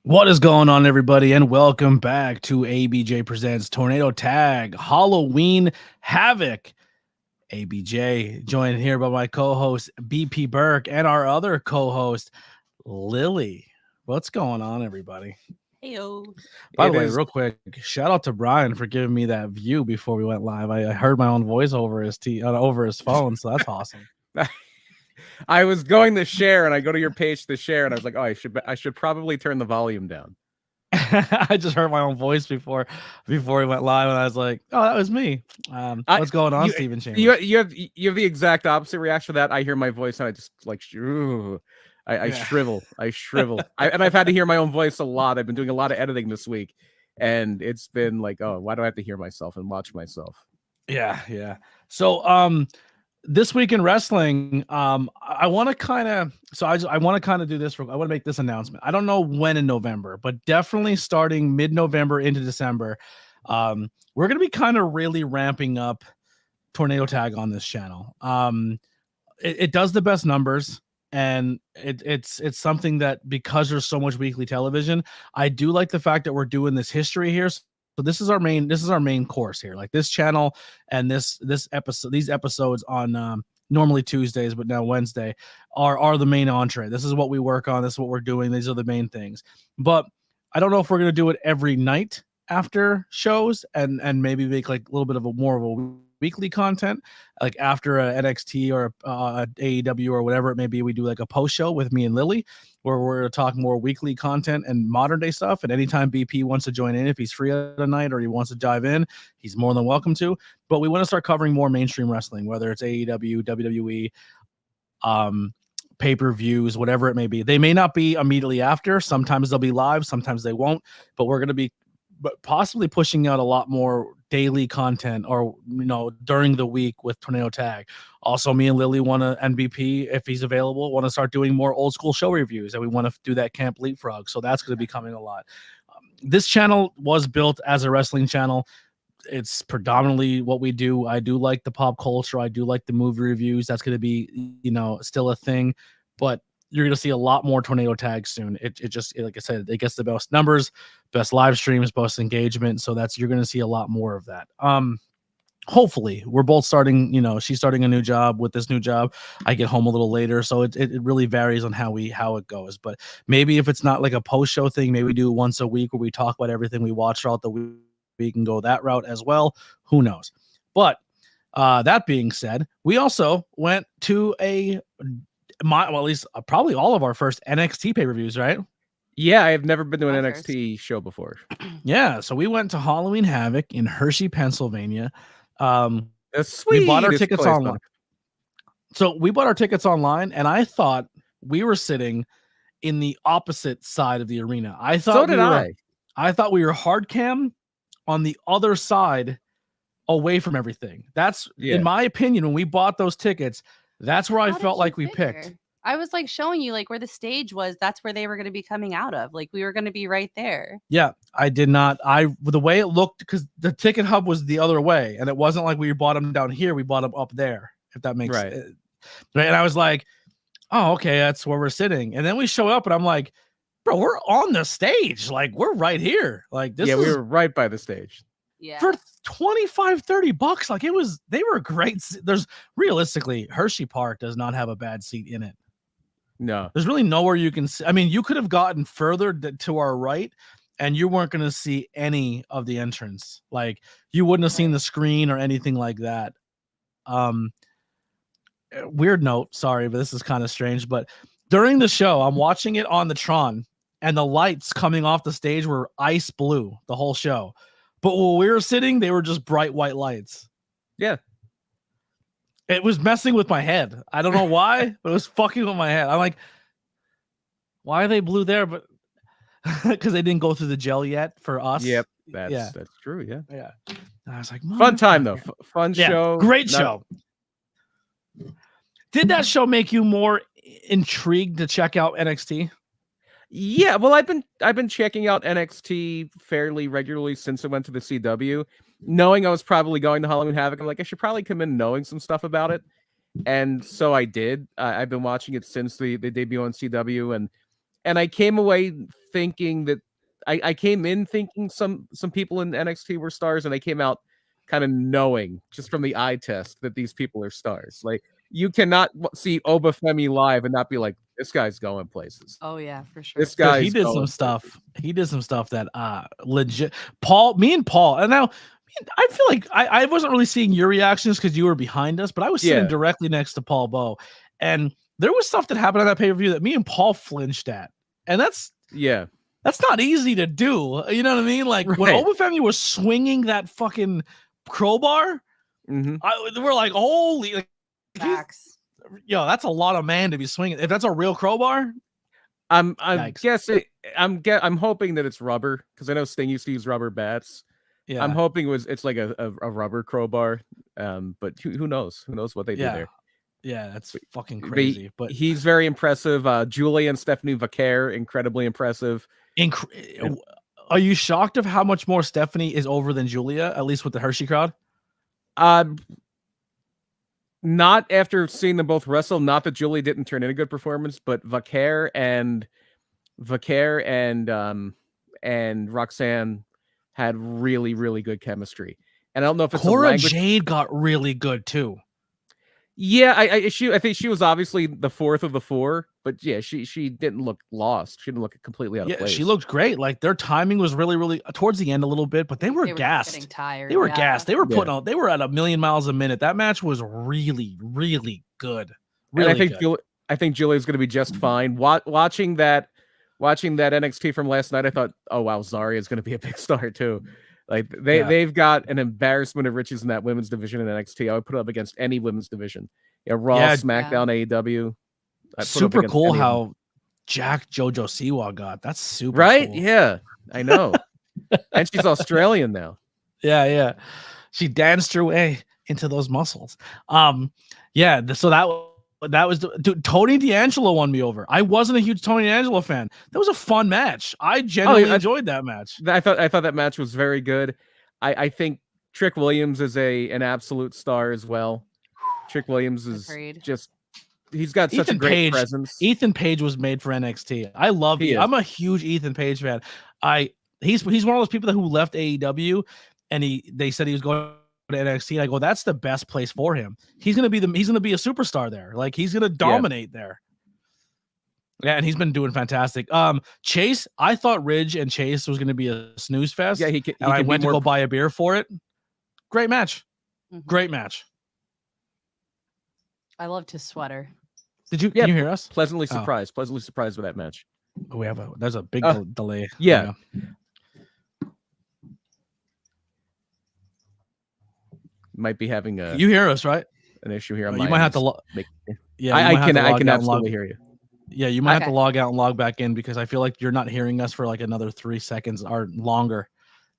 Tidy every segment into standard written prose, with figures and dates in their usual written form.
What is going on, everybody, and welcome back to ABJ Presents Tornado Tag Halloween Havoc. ABJ, joined here by my co-host BP Burke and our other co-host Lily. What's going on, everybody? Heyo. By the way, real quick, shout out to Brian for giving me that view before we went live. I heard my own voice over his phone, so that's awesome. I was going to share, and I go to your page to share, and I was like, "Oh, I should probably turn the volume down." I just heard my own voice before we went live, and I was like, "Oh, that was me." What's going on, Stephen Chambers? You have the exact opposite reaction to that. I hear my voice, and I just like, I shrivel. And I've had to hear my own voice a lot. I've been doing a lot of editing this week, and it's been like, oh, why do I have to hear myself and watch myself? Yeah. So, this week in wrestling, I want to kind of do this. I want to make this announcement. I don't know when in November, but definitely starting mid-November into December, we're going to be kind of really ramping up Tornado Tag on this channel. It does the best numbers, and it's something that, because there's so much weekly television, I do like the fact that we're doing this history here. So this is our main course here. Like this channel and these episodes on normally Tuesdays, but now Wednesday are the main entree. This is what we work on. This is what we're doing. These are the main things. But I don't know if we're going to do it every night after shows and maybe make like a little bit of more of a weekly content, like after a NXT or a AEW or whatever it may be. We do like a post show with me and Lily, where we're going to talk more weekly content and modern day stuff. And anytime BP wants to join in, if he's free at a night or he wants to dive in, he's more than welcome to. But we want to start covering more mainstream wrestling, whether it's AEW, WWE, pay-per-views, whatever it may be. They may not be immediately after. Sometimes they'll be live, sometimes they won't. But we're going to be possibly pushing out a lot more daily content, or during the week with Tornado Tag. Also, me and Lily want to, and BP, if he's available, want to start doing more old school show reviews, and we want to do that Camp Leapfrog. So that's going to be coming a lot. This channel was built as a wrestling channel. It's predominantly what we do. I do like the pop culture. I do like the movie reviews. That's going to be, still a thing, but you're going to see a lot more Tornado Tag soon. It just, like I said, it gets the best numbers, best live streams, best engagement. So you're going to see a lot more of that. Hopefully we're both starting, she's starting a new job. With this new job, I get home a little later. So it really varies on how it goes. But maybe if it's not like a post show thing, maybe we do once a week where we talk about everything we watch throughout the week. We can go that route as well. Who knows? But that being said, we also went to at least probably all of our first NXT pay-per-views, right? Yeah, I have never been to an NXT show before. Yeah, so we went to Halloween Havoc in Hershey, Pennsylvania. We bought our tickets online. So we bought our tickets online, and I thought we were sitting in the opposite side of the arena. I thought I thought we were hard cam on the other side, away from everything. That's in my opinion. When we bought those tickets, that's where I felt like we picked. I was like showing you like where the stage was. That's where they were going to be coming out of. Like we were going to be right there. Yeah, I did not. The way it looked, because the ticket hub was the other way, and it wasn't like we bought them down here. We bought them up there, if that makes sense. Right. And I was like, oh, okay, that's where we're sitting. And then we show up, and I'm like, bro, we're on the stage. Like we're right here. Like this. Yeah, we were right by the stage. Yeah. For $25-$30, like they were great. There's realistically, Hershey Park does not have a bad seat in it. No, there's really nowhere you can see. I mean, you could have gotten further to our right, and you weren't going to see any of the entrance. Like you wouldn't have seen the screen or anything like that. Weird note, sorry, but this is kind of strange. But during the show, I'm watching it on the Tron, and the lights coming off the stage were ice blue the whole show. But when we were sitting, they were just bright white lights. Yeah. It was messing with my head. I don't know why, but it was fucking with my head. I'm like, why are they blue there? But because they didn't go through the gel yet for us. Yep. That's true. Yeah. Yeah. And I was like, fun time though. Fun show. Great show. Did that show make you more intrigued to check out NXT? Yeah, well, I've been checking out NXT fairly regularly since I went to the CW, knowing I was probably going to Halloween Havoc. I'm like, I should probably come in knowing some stuff about it, and so I did. I've been watching it since the debut on CW, and I came away thinking that I came in thinking some people in NXT were stars, and I came out kind of knowing just from the eye test that these people are stars. Like, you cannot see Obafemi live and not be like, this guy's going places. Oh yeah, for sure. This guy, he did some stuff. He did some stuff that legit. Me and Paul, and now I feel like I wasn't really seeing your reactions because you were behind us, but I was sitting directly next to Paul Bowe, and there was stuff that happened on that pay-per-view that me and Paul flinched at, and that's not easy to do. You know what I mean? Like when Obafemi was swinging that fucking crowbar, we're like, holy, like, that's a lot of man to be swinging. If that's a real crowbar, I'm guessing. I'm hoping that it's rubber, because I know Sting used to use rubber bats. Yeah, I'm hoping it's like a rubber crowbar. But who knows? Who knows what they do there? Yeah, that's fucking crazy. But he's very impressive. Julia and Stephanie Vaquer, incredibly impressive. Are you shocked of how much more Stephanie is over than Julia, at least with the Hershey crowd? Not after seeing them both wrestle. Not that Julia didn't turn in a good performance, but Vaquer and Roxanne had really, really good chemistry. And I don't know if it's Cora Jade got really good too. Yeah, I think she was obviously the fourth of the four, but yeah, she didn't look lost. She didn't look completely out of place. She looked great. Like their timing was really, really towards the end a little bit, but they were gassed. Getting tired. They were gassed. They were putting out. They were at 1,000,000 miles a minute. That match was really, really good. Really, and I think Julia's going to be just fine. Watching that NXT from last night, I thought, oh wow, Zarya is going to be a big star too. Like they've got an embarrassment of riches in that women's division in NXT. I would put it up against any women's division. Yeah, Raw, SmackDown, AEW. Super cool how Jack JoJo Siwa got. That's super right. Cool. Yeah, I know. And she's Australian now. Yeah. She danced her way into those muscles. Yeah. So that was dude. Tony D'Angelo won me over. I wasn't a huge Tony D'Angelo fan. That was a fun match. I genuinely enjoyed that match. I thought that match was very good. I think Trick Williams is an absolute star as well. Trick Williams is he's got such a great presence. Ethan Page was made for NXT. I love him. I'm a huge Ethan Page fan. He's one of those people who left AEW, and they said he was going to NXT. I go, that's the best place for him. He's gonna be a superstar there. Like he's gonna dominate there. Yeah, and he's been doing fantastic. Chase, I thought Ridge and Chase was gonna be a snooze fest. Yeah, I went to go buy a beer for it. Great match. Great match. I loved his sweater. Can you hear us? Pleasantly surprised with that match. There's a big delay. Yeah. Might be having you hear us, right? An issue here. You might have to I can absolutely hear you. Yeah, you might have to log out and log back in, because I feel like you're not hearing us for like another 3 seconds or longer.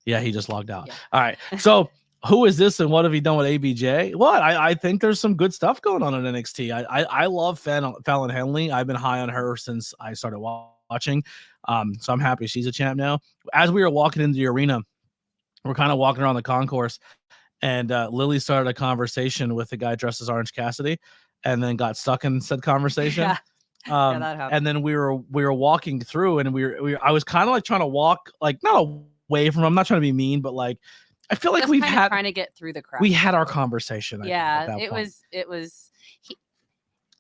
Yeah, he just logged out. Yeah. All right. So who is this and what have he done with ABJ? What? I think there's some good stuff going on in NXT. I love Fallon Henley. I've been high on her since I started watching. So I'm happy she's a champ now. As we were walking into the arena, we're kind of walking around the concourse, and Lily started a conversation with a guy dressed as Orange Cassidy, and then got stuck in said conversation. Yeah. That happened. And then we were walking through, and I was kind of like trying to walk, like not away from him. I'm not trying to be mean, but like I feel like we've had trying to get through the crowd. We had our conversation. It was.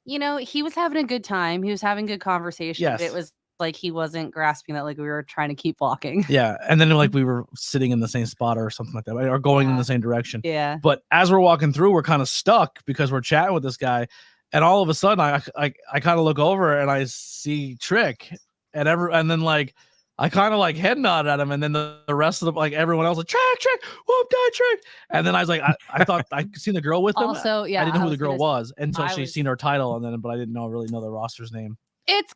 He was having a good time. He was having good conversation. Yes. But it was like he wasn't grasping that, like we were trying to keep walking. Yeah, and then like we were sitting in the same spot or something like that, right? Or going in the same direction. Yeah. But as we're walking through, we're kind of stuck because we're chatting with this guy, and all of a sudden, I kind of look over and I see Trick, and then like I kind of like head nod at him, and then the rest of like everyone else like Trick, whoop die Trick, and then I was like I thought I seen the girl with him. Also, yeah, I didn't know who the girl was until she seen her title, and then but I didn't really know the roster's name. It's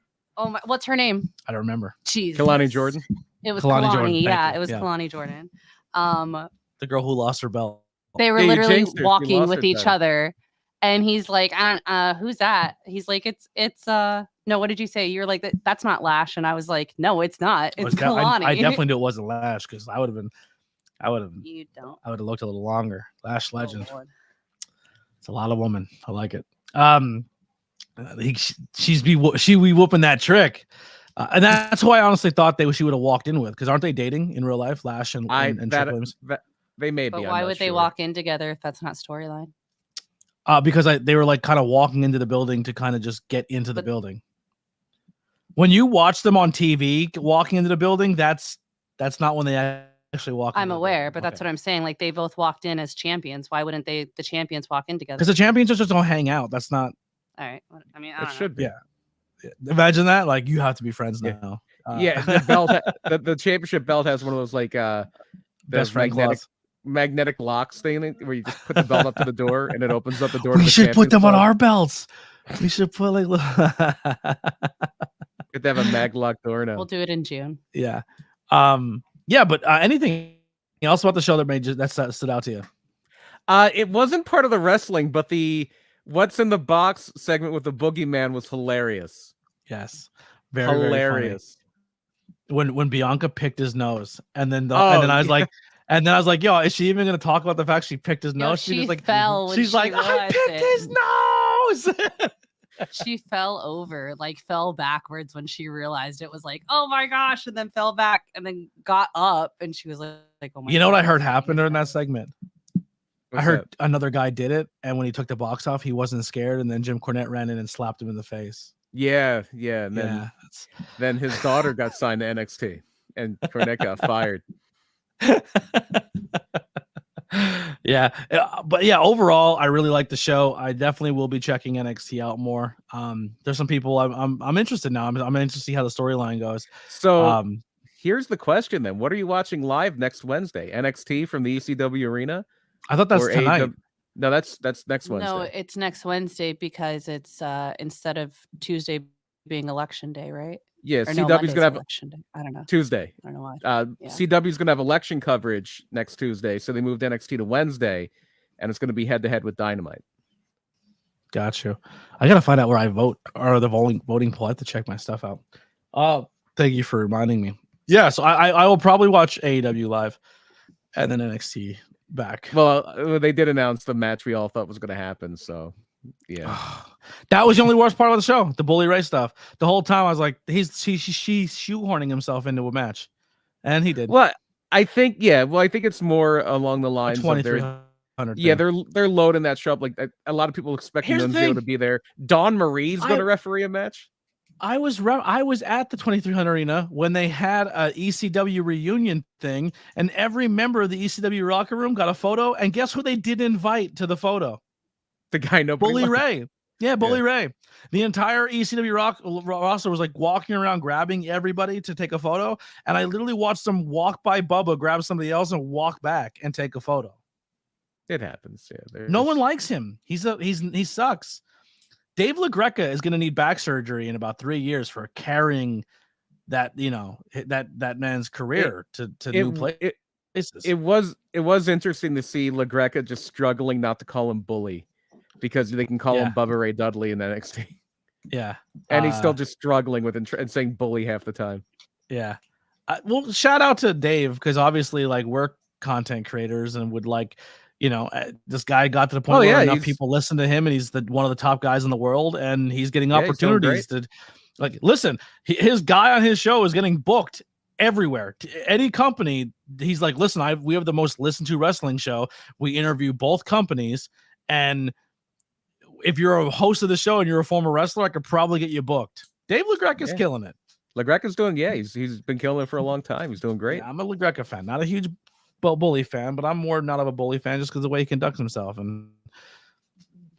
what's her name? I don't remember. Jeez. Kalani Jordan. It was Kalani. Jordan. Yeah, it was Kalani Jordan. The girl who lost her belt. They were literally walking with each other, and he's like, "Who's that?" He's like, "It's no. What did you say? You're like that's not Lash," and I was like, "No, it's not. It's Kalani." I definitely knew it wasn't Lash, because I would have. You don't. I would have looked a little longer. Lash Legend. Oh, it's a lot of woman. I like it. She be whooping that Trick. And that's who I honestly thought she would have walked in with, because aren't they dating in real life, Lash and Trick Williams? They may But be. why would they walk in together if that's not storyline? Because they were like kind of walking into the building to kind of just get into the building. When you watch them on TV walking into the building, that's not when they actually walk. I'm aware, but that's what I'm saying. Like, they both walked in as champions. Why wouldn't the champions walk in together? Because the champions just don't hang out. That's not. All right. I mean, It should be. Yeah. Imagine that. Like, you have to be friends now. The belt, the championship belt has one of those like best friend magnetic locks thing where you just put the belt up to the door and it opens up the door. We should put them on our belts. We should put like. Could have a mag lock door now. We'll do it in June. Yeah. Yeah, but anything else about the show that stood out to you? It wasn't part of the wrestling, but the What's in the Box segment with the Boogeyman was hilarious. Yes. Very hilarious. When Bianca picked his nose, and then I was like, yo, is she even gonna talk about the fact she picked his nose? She was like, fell. She's like, I picked his nose. She fell over, like fell backwards when she realized it was like, oh my gosh, and then fell back and then got up and she was like, oh my God. You know what I heard happened during that segment? I heard another guy did it, and when he took the box off, he wasn't scared, and then Jim Cornette ran in and slapped him in the face. Yeah, and then his daughter got signed to NXT, and Cornette got fired. Yeah, but yeah, overall, I really like the show. I definitely will be checking NXT out more. There's some people I'm interested now. I'm interested to see how the storyline goes. So here's the question then: what are you watching live next Wednesday? NXT from the ECW arena? I thought that's tonight. No, that's next Wednesday. No, it's next Wednesday because it's instead of Tuesday being election day, right? Yeah, CW's gonna have election day. I don't know. Tuesday. I don't know why. CW's gonna have election coverage next Tuesday, so they moved NXT to Wednesday, and it's gonna be head to head with Dynamite. Got you. I gotta find out where I vote or the voting poll. I have to check my stuff out. Thank you for reminding me. Yeah, so I will probably watch AEW live, and then NXT back. Well, they did announce the match we all thought was gonna happen, so. Yeah, that was the only worst part of the show. The Bully Ray stuff. The whole time I was like, she's shoehorning himself into a match, and he did. Well, I think it's more along the lines of 2,300. Yeah, they're loading that show up. Like a lot of people expecting Nunzio to be there. Dawn Marie's going to referee a match. I was at the 2,300 arena when they had a ECW reunion thing, and every member of the ECW locker room got a photo. And guess who they did invite to the photo? The guy Bully Ray. Yeah, Bully Ray. The entire ECW roster was like walking around grabbing everybody to take a photo, and I literally watched them walk by Bubba, grab somebody else, and walk back and take a photo. It happens. Yeah, no one likes him. He sucks. Dave LaGreca is going to need back surgery in about 3 years for carrying that that man's career to new places. It was interesting to see LaGreca just struggling not to call him Bully. Because they can call him Bubba Ray Dudley in the NXT. Yeah. And he's still just struggling with and saying bully half the time. Yeah. Well, shout out to Dave, because obviously, like, we're content creators and would like, this guy got to the point where enough people listen to him, and he's one of the top guys in the world, and he's getting opportunities to, like, listen, his guy on his show is getting booked everywhere. Any company, he's like, listen, we have the most listened to wrestling show. We interview both companies, and if you're a host of the show and you're a former wrestler, I could probably get you booked. Dave LaGreca is killing it. LaGreca's doing, he's been killing it for a long time. He's doing great. Yeah, I'm a LaGreca fan, not a huge Bully fan, but I'm more not of a Bully fan just because of the way he conducts himself and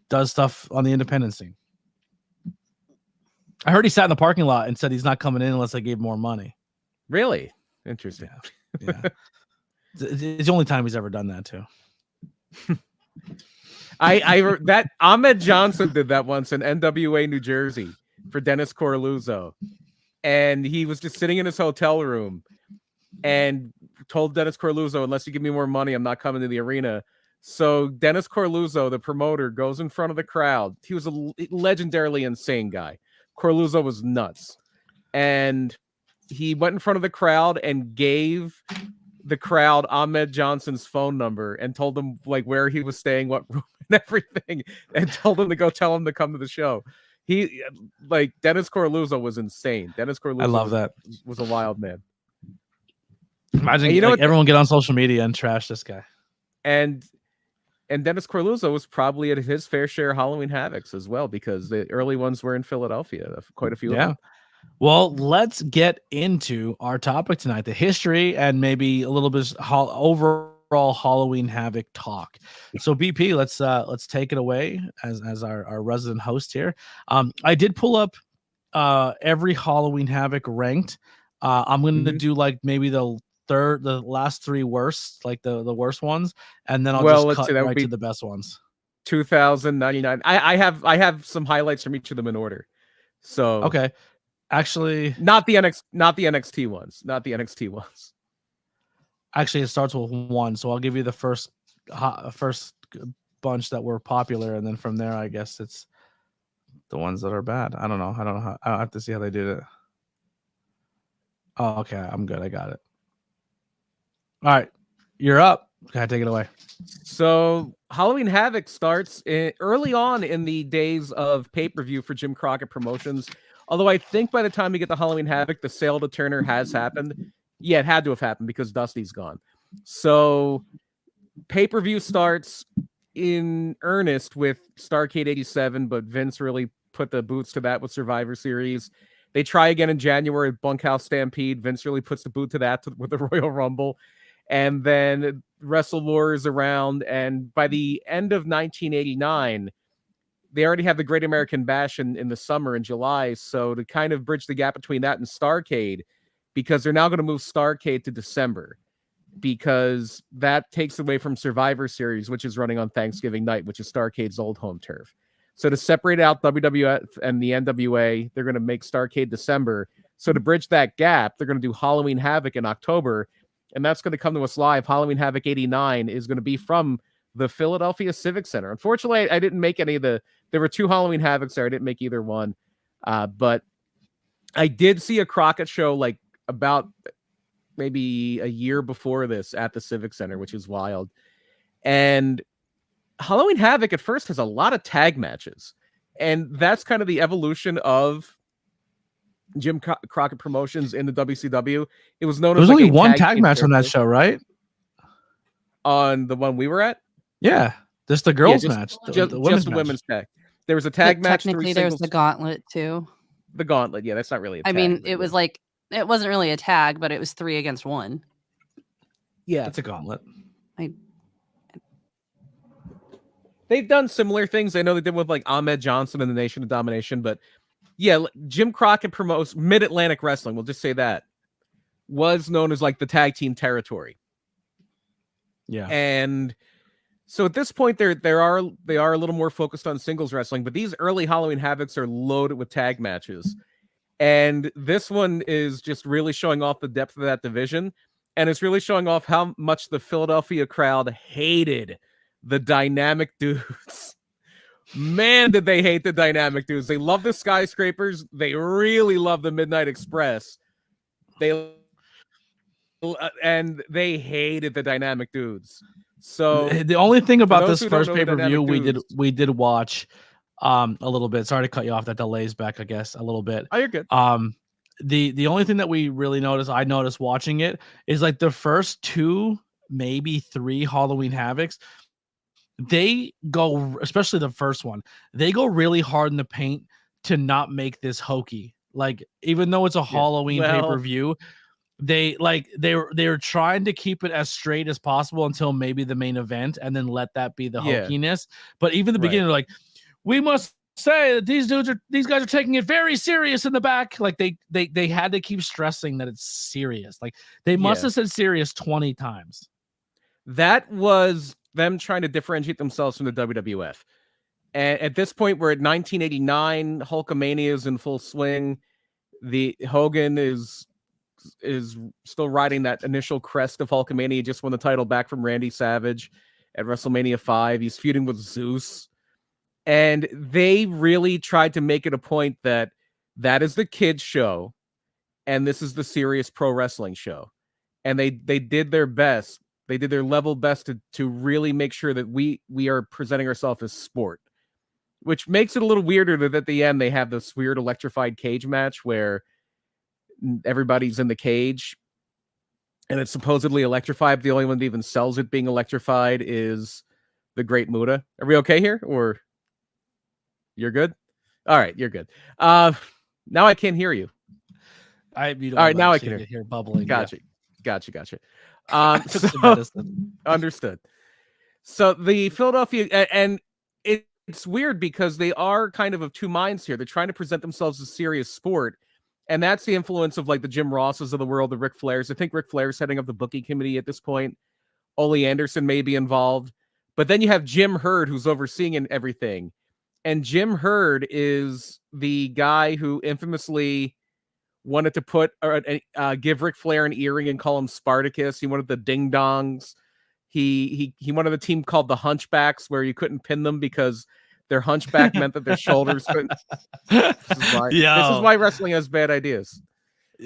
does stuff on the independent scene. I heard he sat in the parking lot and said he's not coming in unless I gave more money. Really? Interesting. Yeah. It's the only time he's ever done that too. That Ahmed Johnson did that once in NWA New Jersey for Dennis Coralluzzo, and he was just sitting in his hotel room and told Dennis Coralluzzo, unless you give me more money, I'm not coming to the arena. So Dennis Coralluzzo, the promoter, goes in front of the crowd. He was a legendarily insane guy. Coralluzzo was nuts, and he went in front of the crowd and gave the crowd Ahmed Johnson's phone number and told them like where he was staying, what room, and everything, and told him to go tell him to come to the show. He like Dennis Coralluzzo was insane. Dennis Coralluzzo I love that. was a wild man. Imagine And you know like, what? everyone get on social media and trash this guy. And Dennis Coralluzzo was probably at his fair share of Halloween Havocs as well, because the early ones were in Philadelphia. Quite a few of them. Well, let's get into our topic tonight, the history and maybe a little bit overall Halloween Havoc talk. So BP, let's take it away as our resident host here. I did pull up every Halloween Havoc ranked. I'm going to do like maybe the last three worst, like the worst ones, and then I'll just cut right to the best ones. 2099. I have some highlights from each of them in order. So okay. Actually, not the NXT ones. Actually, it starts with 1, so I'll give you the first bunch that were popular, and then from there, I guess it's the ones that are bad. I don't know how. I have to see how they did it. Oh, okay, I'm good. I got it. All right, you're up. Okay, take it away. So Halloween Havoc starts early on in the days of pay-per-view for Jim Crockett Promotions. Although I think by the time we get to Halloween Havoc, the sale to Turner has happened. Yeah, it had to have happened because Dusty's gone. So pay-per-view starts in earnest with Starrcade 87, but Vince really put the boots to that with Survivor Series. They try again in January with Bunkhouse Stampede. Vince really puts the boot to that with the Royal Rumble. And then Wrestle War is around. And by the end of 1989, they already have the Great American Bash in the summer in July. So to kind of bridge the gap between that and Starrcade, because they're now going to move Starrcade to December, because that takes away from Survivor Series, which is running on Thanksgiving night, which is Starrcade's old home turf. So to separate out WWF and the NWA, they're going to make Starrcade December. So to bridge that gap, they're going to do Halloween Havoc in October, and that's going to come to us live. Halloween Havoc 89 is going to be from the Philadelphia Civic Center. Unfortunately, I didn't make any of there were 2 Halloween Havocs there. I didn't make either one. But I did see a Crockett show like about maybe a year before this at the Civic Center, which is wild. And Halloween Havoc at first has a lot of tag matches. And that's kind of the evolution of Jim Crockett Promotions in the WCW. It was known as only one tag match on that show, right? On the one we were at? Yeah. Just the girls match. Just the women's tag. There was a tag match. Technically, there's the gauntlet too. The gauntlet, yeah, that's not really a tag. I mean, it was like, it wasn't really a tag, but it was 3 against 1. Yeah. It's a gauntlet. They've done similar things. I know they did with like Ahmed Johnson and the Nation of Domination, but yeah, Jim Crockett promotes Mid-Atlantic Wrestling, we'll just say that, was known as like the tag team territory. Yeah. And so at this point, they are a little more focused on singles wrestling, but these early Halloween Havocs are loaded with tag matches. And this one is just really showing off the depth of that division. And it's really showing off how much the Philadelphia crowd hated the Dynamic Dudes. Man, did they hate the Dynamic Dudes. They love the Skyscrapers. They really love the Midnight Express. And they hated the Dynamic Dudes. So the only thing about this first pay-per-view we did watch a little bit. Sorry to cut you off. That delays back, I guess, a little bit. Oh, you're good. The only thing that we really I noticed watching it is like the first 2, maybe 3 Halloween Havocs. They go, especially the first one, they go really hard in the paint to not make this hokey. Like, even though it's a Halloween pay-per-view, they're trying to keep it as straight as possible until maybe the main event, and then let that be the hokiness. But even the beginning, they're like, we must say that these guys are taking it very serious in the back. Like they had to keep stressing that it's serious. Like they must have said serious 20 times. That was them trying to differentiate themselves from the WWF. And at this point, we're at 1989. Hulkamania is in full swing. The Hogan is still riding that initial crest of Hulkamania. He just won the title back from Randy Savage at WrestleMania 5. He's feuding with Zeus. And they really tried to make it a point that is the kids show, and this is the serious pro wrestling show. And they did their best. They did their level best to really make sure that we are presenting ourselves as sport. which makes it a little weirder that at the end they have this weird electrified cage match where everybody's in the cage and it's supposedly electrified, but the only one that even sells it being electrified is the Great Muta. Are we okay here, or you're good? All right, you're good. Now I can't hear you. All right, now I can hear bubbling. Gotcha. So, understood. So the Philadelphia, and it's weird because they are kind of two minds here. They're trying to present themselves as a serious sport, and that's the influence of like the Jim Rosses of the world, the Ric Flairs. I think Ric Flair's heading up the booking committee at this point. Ole Anderson may be involved, but then you have Jim Herd who's overseeing everything, and Jim Herd is the guy who infamously wanted to put give Ric Flair an earring and call him Spartacus. He wanted the ding dongs. He wanted a team called the Hunchbacks where you couldn't pin them because their hunchback meant that their shoulders couldn't. This is why wrestling has bad ideas.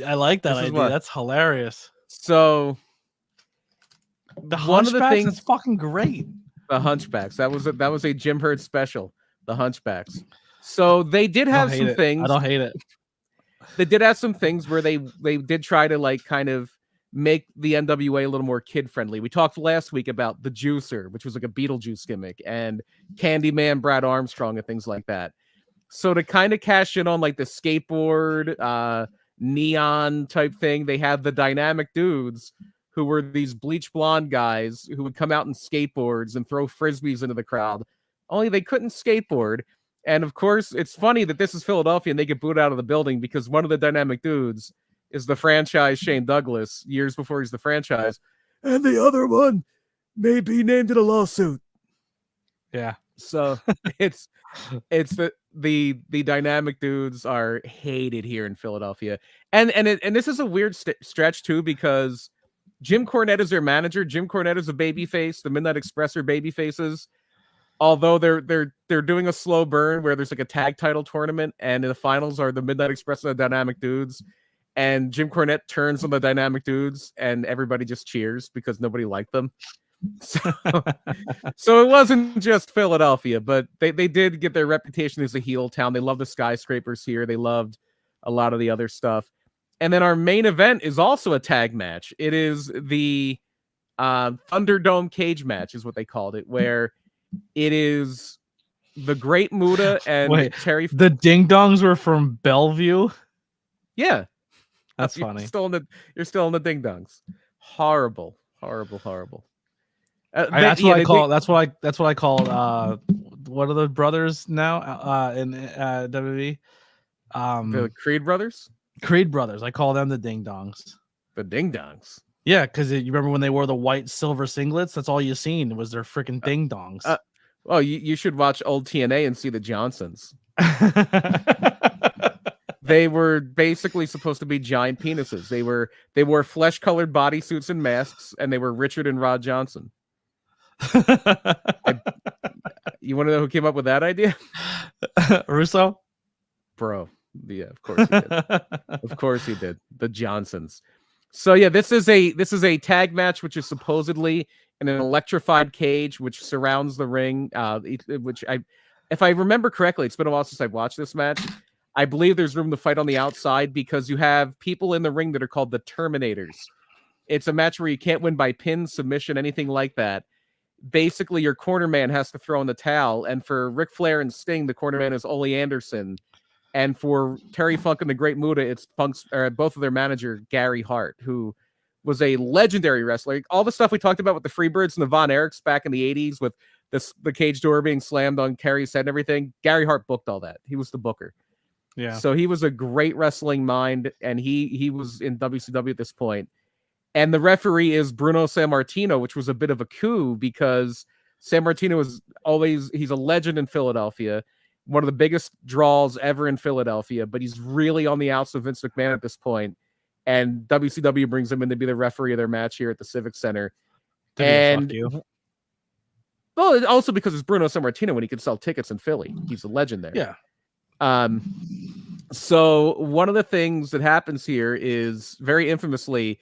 I like that idea. That's hilarious. So the Hunchbacks is fucking great. The Hunchbacks. That was a Jim Herd special. The Hunchbacks. So they did have some things. I don't hate it. They did have some things where they did try to like kind of make the NWA a little more kid friendly. We talked last week about the Juicer, which was like a Beetlejuice gimmick, and Candyman Brad Armstrong and things like that. So to kind of cash in on like the skateboard, neon type thing, they had the Dynamic Dudes, who were these bleach blonde guys who would come out in skateboards and throw frisbees into the crowd. Only they couldn't skateboard. And of course, it's funny that this is Philadelphia and they get booed out of the building because one of the Dynamic Dudes is the franchise Shane Douglas years before he's the franchise. And the other one may be named in a lawsuit. Yeah. So it's the Dynamic Dudes are hated here in Philadelphia. And this is a weird stretch too, because Jim Cornette is their manager. Jim Cornette is a babyface. The Midnight Express are babyfaces. Although they're doing a slow burn where there's like a tag title tournament, and in the finals are the Midnight Express and the Dynamic Dudes, and Jim Cornette turns on the Dynamic Dudes, and everybody just cheers because nobody liked them. So it wasn't just Philadelphia, but they did get their reputation as a heel town. They love the skyscrapers here. They loved a lot of the other stuff. And then our main event is also a tag match. It is the Thunderdome cage match, is what they called it, where it is the Great Muta and Terry. The Ding Dongs were from Bellevue. Yeah, that's funny. You're still in the Ding Dongs. Horrible. That's what I call. What are the brothers now in WWE? The Creed brothers. Creed brothers. I call them the Ding Dongs. The Ding Dongs. Yeah, because you remember when they wore the white silver singlets? That's all you seen was their freaking ding dongs. Well, you should watch old TNA and see the Johnsons. They were basically supposed to be giant penises. They wore flesh-colored bodysuits and masks, and they were Richard and Rod Johnson. You want to know who came up with that idea? Russo? Bro. Yeah, of course he did. Of course he did. The Johnsons. So yeah, this is a tag match, which is supposedly in an electrified cage, which surrounds the ring. If I remember correctly, it's been a while since I've watched this match. I believe there's room to fight on the outside because you have people in the ring that are called the Terminators. It's a match where you can't win by pin, submission, anything like that. Basically, your corner man has to throw in the towel, and for Ric Flair and Sting, the corner man is Ole Anderson. And for Terry Funk and the Great Muta, it's both of their manager, Gary Hart, who was a legendary wrestler. All the stuff we talked about with the Freebirds and the Von Erichs back in the 80s with the cage door being slammed on Kerry's head and everything, Gary Hart booked all that. He was the booker. Yeah. So he was a great wrestling mind, and he was in WCW at this point. And the referee is Bruno Sammartino, which was a bit of a coup because Sammartino he's a legend in Philadelphia. One of the biggest draws ever in Philadelphia, but he's really on the outs of Vince McMahon at this point. And WCW brings him in to be the referee of their match here at the Civic Center. And well, also because it's Bruno Sammartino when he can sell tickets in Philly. He's a legend there. Yeah. So one of the things that happens here is very infamously,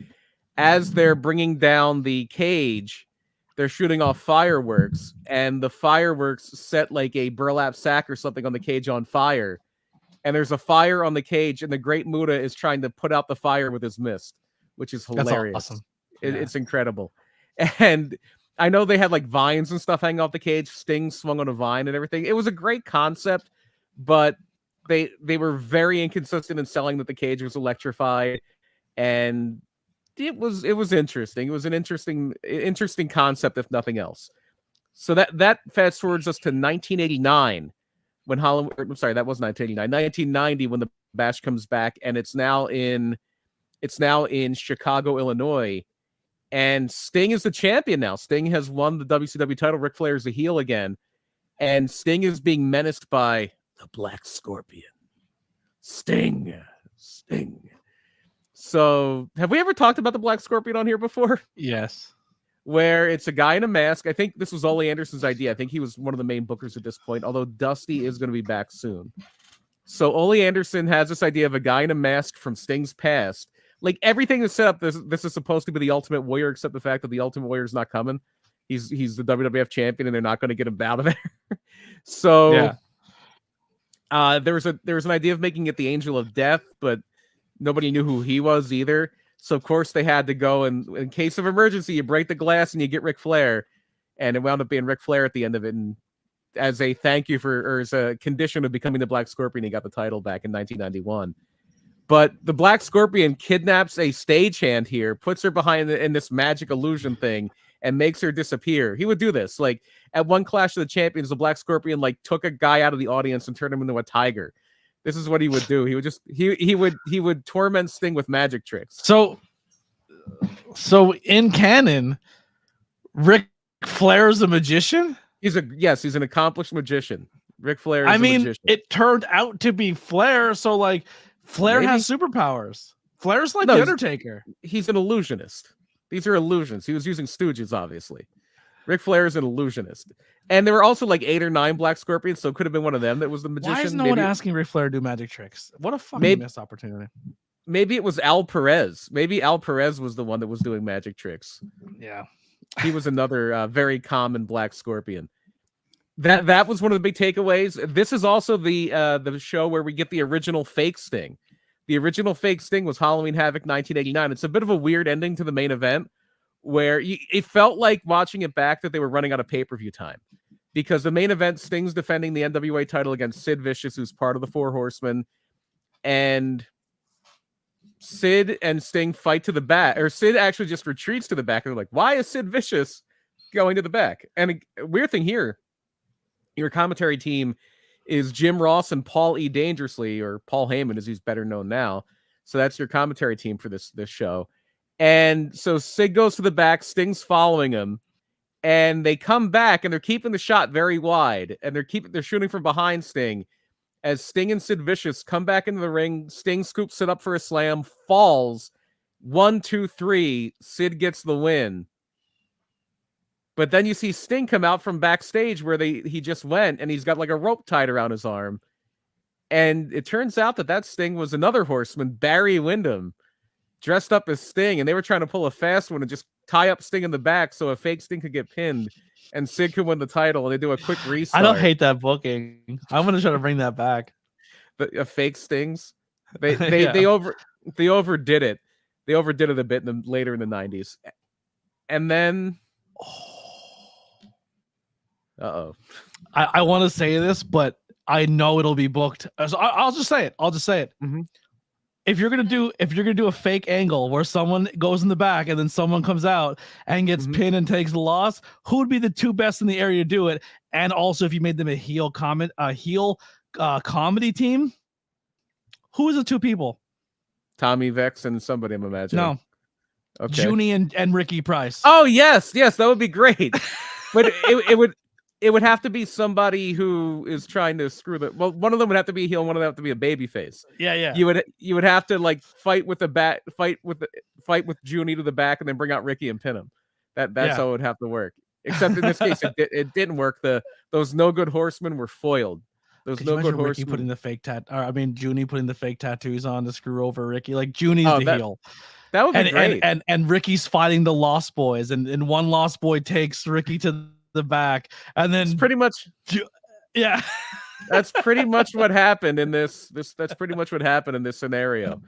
as they're bringing down the cage, they're shooting off fireworks, and the fireworks set like a burlap sack or something on the cage on fire. And there's a fire on the cage, and the Great Muta is trying to put out the fire with his mist, which is hilarious. That's awesome. It's incredible. And I know they had like vines and stuff hanging off the cage. Sting swung on a vine and everything. It was a great concept, but they were very inconsistent in selling that the cage was electrified, and it was interesting. It was an interesting concept, if nothing else. So that fast forwards us to 1989. When I'm sorry, that was 1989. 1990 when the Bash comes back, and it's now in Chicago, Illinois, and Sting is the champion now. Sting has won the WCW title. Ric Flair is the heel again, and Sting is being menaced by the Black Scorpion. Sting. So, have we ever talked about the Black Scorpion on here before? Yes. Where it's a guy in a mask. I think this was Ole Anderson's idea. I think he was one of the main bookers at this point, although Dusty is going to be back soon. So Ole Anderson has this idea of a guy in a mask from Sting's past. Like, everything is set up. This is supposed to be the Ultimate Warrior, except the fact that the Ultimate Warrior is not coming. He's the WWF champion, and they're not going to get him out of there. So there was an idea of making it the Angel of Death, but nobody knew who he was either. So, of course, they had to go, and in case of emergency, you break the glass and you get Ric Flair. And it wound up being Ric Flair at the end of it. And as a thank you or as a condition of becoming the Black Scorpion, he got the title back in 1991. But the Black Scorpion kidnaps a stagehand here, puts her behind in this magic illusion thing, and makes her disappear. He would do this. Like, at one Clash of the Champions, the Black Scorpion, like, took a guy out of the audience and turned him into a tiger. This is what he would do. He would just he would torment Sting with magic tricks. So in canon, Ric Flair's a magician? He's an accomplished magician. Ric Flair is a magician. It turned out to be Flair, so like Flair has superpowers. Flair's like the Undertaker. He's an illusionist. These are illusions. He was using Stooges, obviously. Ric Flair is an illusionist. And there were also like 8 or 9 Black Scorpions, so it could have been one of them that was the magician. Why is no one asking Ric Flair to do magic tricks? What a fucking missed opportunity. Maybe it was Al Perez. Maybe Al Perez was the one that was doing magic tricks. Yeah. He was another very common Black Scorpion. That was one of the big takeaways. This is also the show where we get the original fake Sting. The original fake Sting was Halloween Havoc 1989. It's a bit of a weird ending to the main event, where it felt like watching it back that they were running out of pay-per-view time, because the main event, Sting's defending the NWA title against Sid Vicious, who's part of the Four Horsemen, and Sid and Sting fight to the back, or Sid actually just retreats to the back, and they're like, why is Sid Vicious going to the back? And a weird thing here, your commentary team is Jim Ross and Paul E. Dangerously, or Paul Heyman as he's better known now. So that's your commentary team for this show. And so Sid goes to the back, Sting's following him, and they come back, and they're keeping the shot very wide, and they're shooting from behind Sting. As Sting and Sid Vicious come back into the ring, Sting scoops it up for a slam, falls. 1, 2, 3, Sid gets the win. But then you see Sting come out from backstage where he just went, and he's got like a rope tied around his arm. And it turns out that Sting was another horseman, Barry Windham, dressed up as Sting, and they were trying to pull a fast one and just tie up Sting in the back so a fake Sting could get pinned and Sid could win the title, and they do a quick restart. I don't hate that booking. I'm going to try to bring that back. The fake Stings. They overdid it. They overdid it a bit later in the 90s. And then I want to say this, but I know it'll be booked. So I'll just say it. Mm-hmm. If you're gonna do a fake angle where someone goes in the back and then someone comes out and gets pinned and takes the loss, who would be the two best in the area to do it? And also, if you made them a heel comedy team, who is the two people? Tommy Vex and somebody, I'm imagining. No, okay. Junie and Ricky Price. Oh yes, that would be great. But it would have to be someby who is trying to screw well, one of them would have to be a heel, one of them would have to be a baby face. Yeah. You would have to like fight with Junie to the back and then bring out Ricky and pin him. That's how it would have to work. Except in this case, it didn't work. Those no good horsemen were foiled. Those no good horsemen. Junie putting the fake tattoos on to screw over Ricky. Like Junie's the heel. That would be great. And Ricky's fighting the Lost Boys, and one Lost Boy takes Ricky to the back, and then it's pretty much yeah. That's pretty much what happened in this. That's pretty much what happened in this scenario.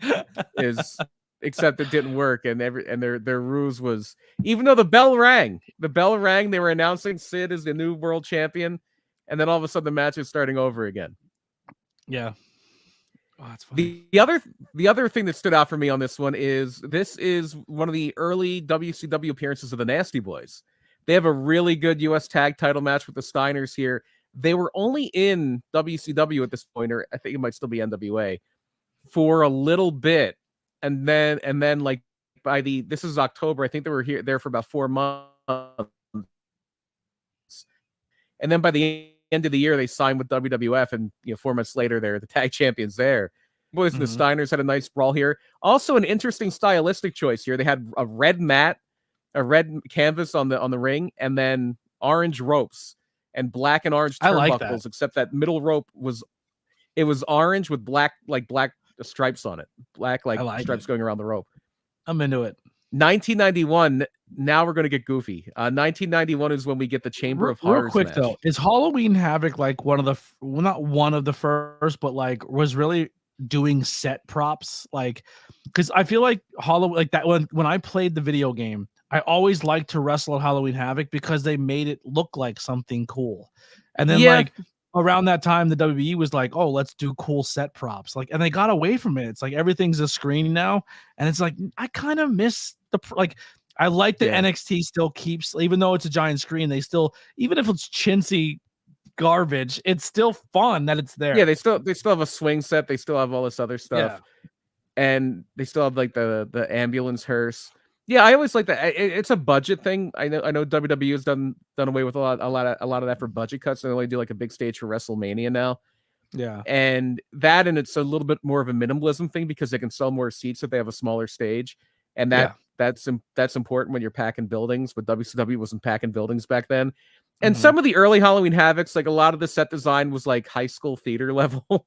Except it didn't work, and their ruse was, even though the bell rang, they were announcing Sid as the new world champion, and then all of a sudden the match is starting over again. Yeah. Oh, that's funny. The other thing that stood out for me on this one is one of the early WCW appearances of the Nasty Boys. They have a really good U.S. tag title match with the Steiners here. They were only in WCW at this point, or I think it might still be NWA, for a little bit. And then like this is October, I think they were there for about 4 months. And then by the end of the year, they signed with WWF, and 4 months later, they're the tag champions there. Boys and the Steiners had a nice brawl here. Also, an interesting stylistic choice here. They had a red mat, a red canvas on the ring, and then orange ropes and black and orange turnbuckles. Except that middle rope was orange with black stripes on it, black stripes going around the rope. I'm into it. 1991. Now we're going to get goofy. 1991 is when we get the Chamber of Horrors. Real quick match. though, is Halloween Havoc like not one of the first, but like was really doing set props? Like, because I feel like Halloween, like that when I played the video game, I always liked to wrestle at Halloween Havoc because they made it look like something cool. And then like around that time, the WWE was like, oh, let's do cool set props. Like, and they got away from it. It's like everything's a screen now. And it's like, I kind of miss I like that NXT still keeps, even though it's a giant screen, they still, even if it's chintzy garbage, it's still fun that it's there. Yeah, they still have a swing set. They still have all this other stuff. Yeah. And they still have like the ambulance hearse. Yeah, I always like that. It's a budget thing. I know WWE has done away with a lot of that for budget cuts. They only do like a big stage for WrestleMania now. Yeah, and it's a little bit more of a minimalism thing because they can sell more seats if they have a smaller stage, and that's important when you're packing buildings. But WCW wasn't packing buildings back then. And some of the early Halloween Havocs, like a lot of the set design was like high school theater level.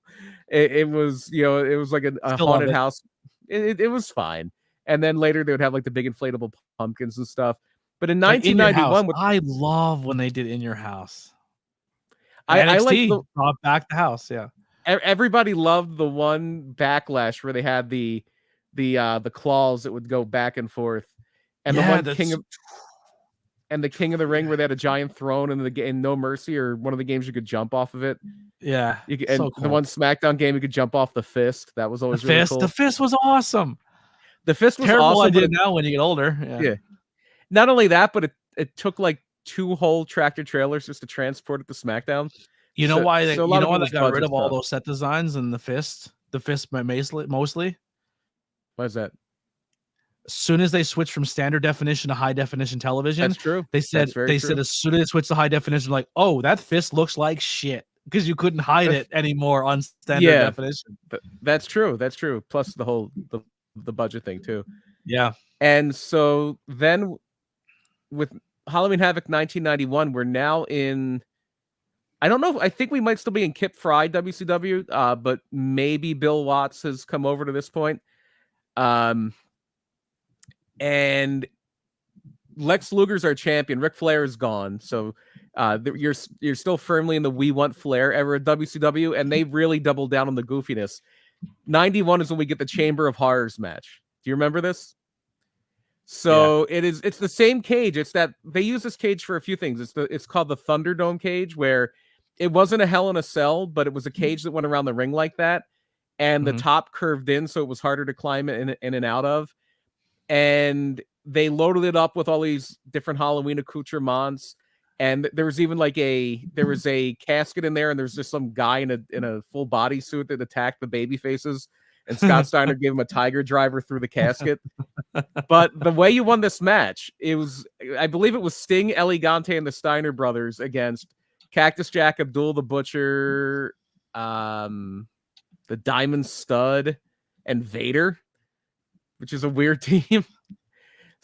It was like a haunted house. It was fine. And then later they would have like the big inflatable pumpkins and stuff. But in 1991, I love when they did In Your House. I like brought back the house. Yeah, everybody loved the one Backlash where they had the claws that would go back and forth, and the one King of the Ring where they had a giant throne in No Mercy, or one of the games you could jump off of it. Yeah, cool. The one SmackDown game you could jump off the fist. That was always really cool. The fist was awesome. The fist was terrible awesome. Idea now when you get older. Yeah. Not only that, but it took like 2 whole tractor trailers just to transport it to SmackDown. You know why they got rid of all stuff. those set designs and the fist mostly? Why is that? As soon as they switched from standard definition to high definition television, that's true. They said as soon as they switched to high definition, like, oh, that fist looks like shit, because you couldn't hide it anymore on standard definition. That's true. That's true. Plus the whole the budget thing too. Yeah. And so then with Halloween Havoc 1991, we're now in, I don't know, I think we might still be in Kip Fry WCW, but maybe Bill Watts has come over to this point. And Lex Luger's our champion. Ric Flair is gone. So you're still firmly in the We Want Flair era of WCW, and they really doubled down on the goofiness. 91 is when we get the Chamber of Horrors match. Do you remember this? So it's the same cage. It's that they use this cage for a few things. It's called the Thunderdome cage, where it wasn't a Hell in a Cell, but it was a cage that went around the ring like that, and the top curved in, so it was harder to climb in and out of. And they loaded it up with all these different Halloween accoutrements, and there was even a casket in there, and there's just some guy in a full bodysuit that attacked the baby faces. And Scott Steiner gave him a tiger driver through the casket. But the way you won this match, I believe it was Sting, El Gigante, and the Steiner brothers against Cactus Jack, Abdul the Butcher, the Diamond Stud, and Vader, which is a weird team.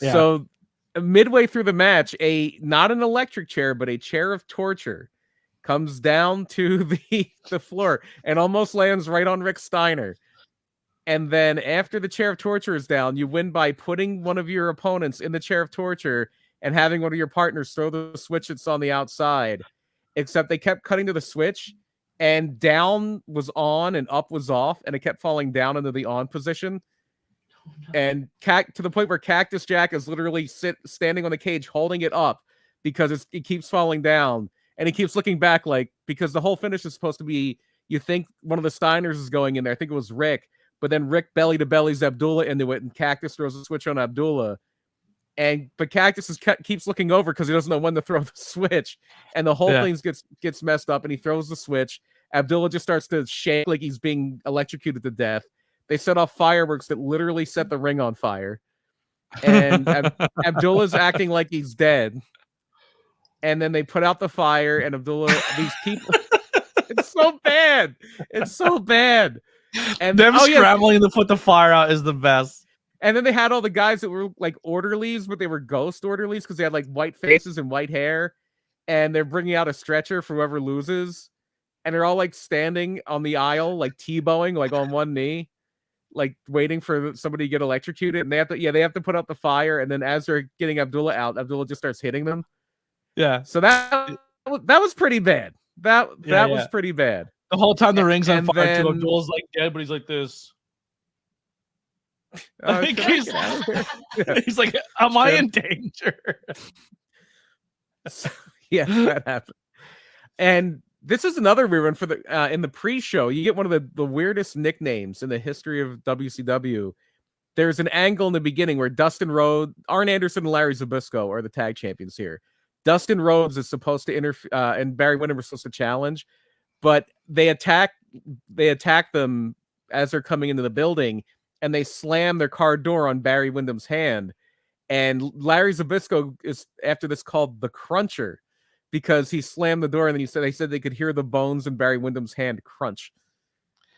Yeah. So midway through the match, not an electric chair, but a chair of torture comes down to the floor and almost lands right on Rick Steiner. And then after the chair of torture is down, you win by putting one of your opponents in the chair of torture and having one of your partners throw the switch that's on the outside. Except they kept cutting to the switch, and down was on and up was off, and it kept falling down into the on position. And to the point where Cactus Jack is literally standing on the cage holding it up because it keeps falling down. And he keeps looking back, like, because the whole finish is supposed to be, you think one of the Steiners is going in there. I think it was Rick. But then Rick belly to bellies Abdullah into it, and Cactus throws a switch on Abdullah. But Cactus keeps looking over because he doesn't know when to throw the switch. And the whole thing gets messed up, and he throws the switch. Abdullah just starts to shake like he's being electrocuted to death. They set off fireworks that literally set the ring on fire. And Abdullah's acting like he's dead. And then they put out the fire, and Abdullah, these people, it's so bad. It's so bad. And them scrambling to put the fire out is the best. And then they had all the guys that were like orderlies, but they were ghost orderlies because they had like white faces and white hair. And they're bringing out a stretcher for whoever loses. And they're all like standing on the aisle, like T-bowing, like on one knee, like waiting for somebody to get electrocuted. And they have to put out the fire. And then as they're getting Abdullah out, Abdullah just starts hitting them. Yeah. So that was pretty bad. That was pretty bad. The whole time the ring's on fire, too. Abdullah's like dead, but he's like this. I think he's like, am I in danger? Yeah, that happened. And this is another weird one for the in the pre-show. You get one of the weirdest nicknames in the history of WCW. There's an angle in the beginning where Dustin Rhodes, Arn Anderson, and Larry Zbyszko are the tag champions here. Dustin Rhodes is supposed to interfere, and Barry Windham was supposed to challenge, but they attack them as they're coming into the building, and they slam their car door on Barry Windham's hand. And Larry Zbyszko is after this called the Cruncher because he slammed the door, and then they said they could hear the bones in Barry Windham's hand crunch.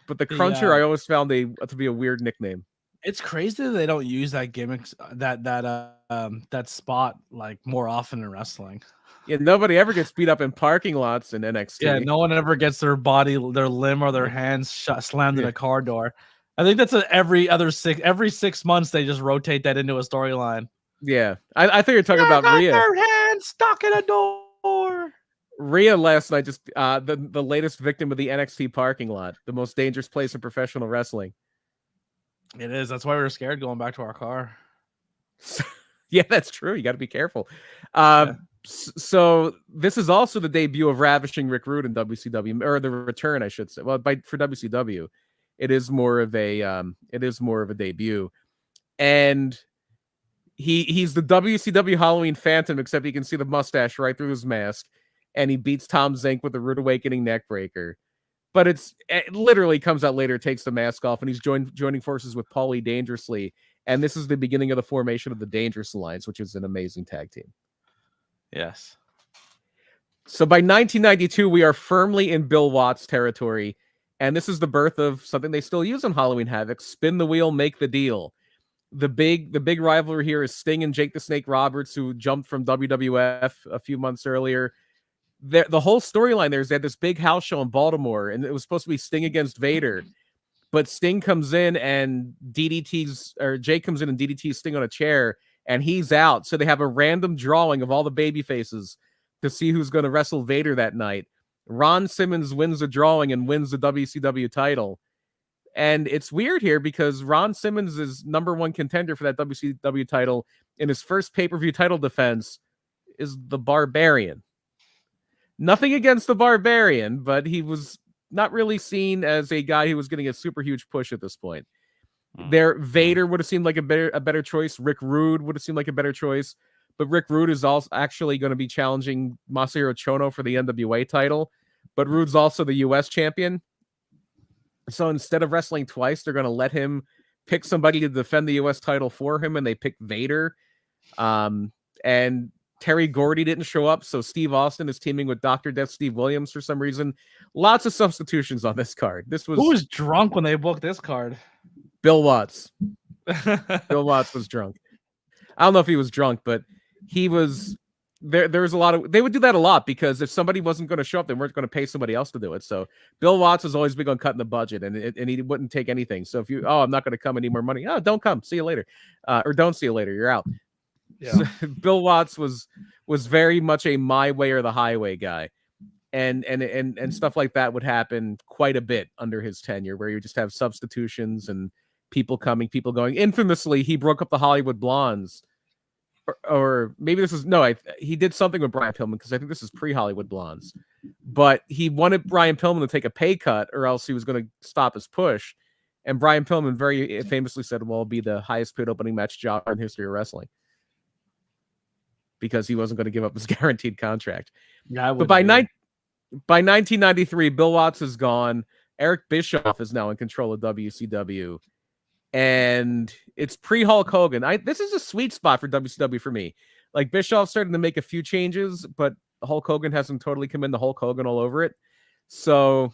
But the Cruncher, I always found to be a weird nickname. It's crazy that they don't use that gimmick, that spot like more often in wrestling. Yeah, nobody ever gets beat up in parking lots in NXT. Yeah, no one ever gets their limb or their hands slammed in a car door. I think that's every 6 months they just rotate that into a storyline. Yeah, I think you're talking about Rhea. Their hands stuck in a door. Rhea last night, just the latest victim of the NXT parking lot, the most dangerous place in professional wrestling. It is. That's why we were scared going back to our car. Yeah, that's true. You got to be careful. So this is also the debut of Ravishing Rick Rude in WCW, or the return, I should say. Well, for WCW, it is more of a debut, and he's the WCW Halloween Phantom, except you can see the mustache right through his mask, and he beats Tom Zink with the Rude Awakening neckbreaker. But it literally comes out later, takes the mask off, and he's joining forces with Paulie Dangerously. And this is the beginning of the formation of the Dangerous Alliance, which is an amazing tag team. Yes. So by 1992, we are firmly in Bill Watts territory. And this is the birth of something they still use on Halloween Havoc: spin the wheel, make the deal. The big rivalry here is Sting and Jake the Snake Roberts, who jumped from WWF a few months earlier. The whole storyline there is they had this big house show in Baltimore, and it was supposed to be Sting against Vader, but Sting comes in and Jake comes in and DDTs Sting on a chair, and he's out. So they have a random drawing of all the baby faces to see who's going to wrestle Vader that night. Ron Simmons wins the drawing and wins the WCW title. And it's weird here because Ron Simmons is #1 contender for that WCW title. In his first pay-per-view title defense is the Barbarian. Nothing against the Barbarian, but he was not really seen as a guy who was getting a super huge push at this point. Vader would have seemed like a better choice. Rick Rude would have seemed like a better choice. But Rick Rude is also actually going to be challenging Masahiro Chono for the NWA title. But Rude's also the US champion. So instead of wrestling twice, they're going to let him pick somebody to defend the US title for him, and they pick Vader. And Terry Gordy didn't show up, so Steve Austin is teaming with Dr. Death Steve Williams for some reason. Lots of substitutions on this card. Who was drunk when they booked this card? Bill Watts. Bill Watts was drunk. I don't know if he was drunk, but he was there's a lot of, they would do that a lot because if somebody wasn't going to show up, they weren't going to pay somebody else to do it. So Bill Watts has always big on cutting the budget, and he wouldn't take anything. So if I'm not going to come, I need more money. Oh, don't come. See you later. Or don't see you later. You're out. Yeah. So Bill Watts was very much a my way or the highway guy. And stuff like that would happen quite a bit under his tenure, where you just have substitutions and people coming, people going. Infamously, he broke up the Hollywood Blondes. Or maybe this is he did something with Brian Pillman, because I think this is pre-Hollywood Blondes, but he wanted Brian Pillman to take a pay cut or else he was going to stop his push. And Brian Pillman very famously said, well, it'll be the highest paid opening match job in the history of wrestling, because he wasn't going to give up his guaranteed contract. Yeah, but by 1993, Bill Watts is gone. Eric Bischoff is now in control of WCW. And it's pre-Hulk Hogan. This is a sweet spot for WCW for me. Like, Bischoff started to make a few changes, but Hulk Hogan hasn't totally come in. The Hulk Hogan all over it. So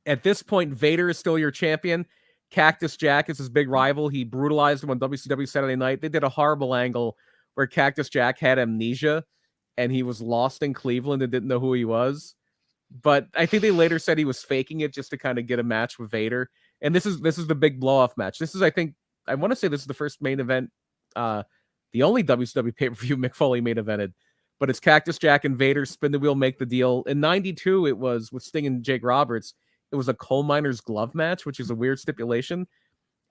at this point, Vader is still your champion. Cactus Jack is his big rival. He brutalized him on WCW Saturday Night. They did a horrible angle where Cactus Jack had amnesia and he was lost in Cleveland and didn't know who he was. But I think they later said he was faking it just to kind of get a match with Vader. And this is the big blow-off match. This is, I want to say this is the first main event, the only WCW pay-per-view Mick Foley main evented. But it's Cactus Jack and Vader, spin the wheel, make the deal. In 92, it was with Sting and Jake Roberts. It was a coal miner's glove match, which is a weird stipulation.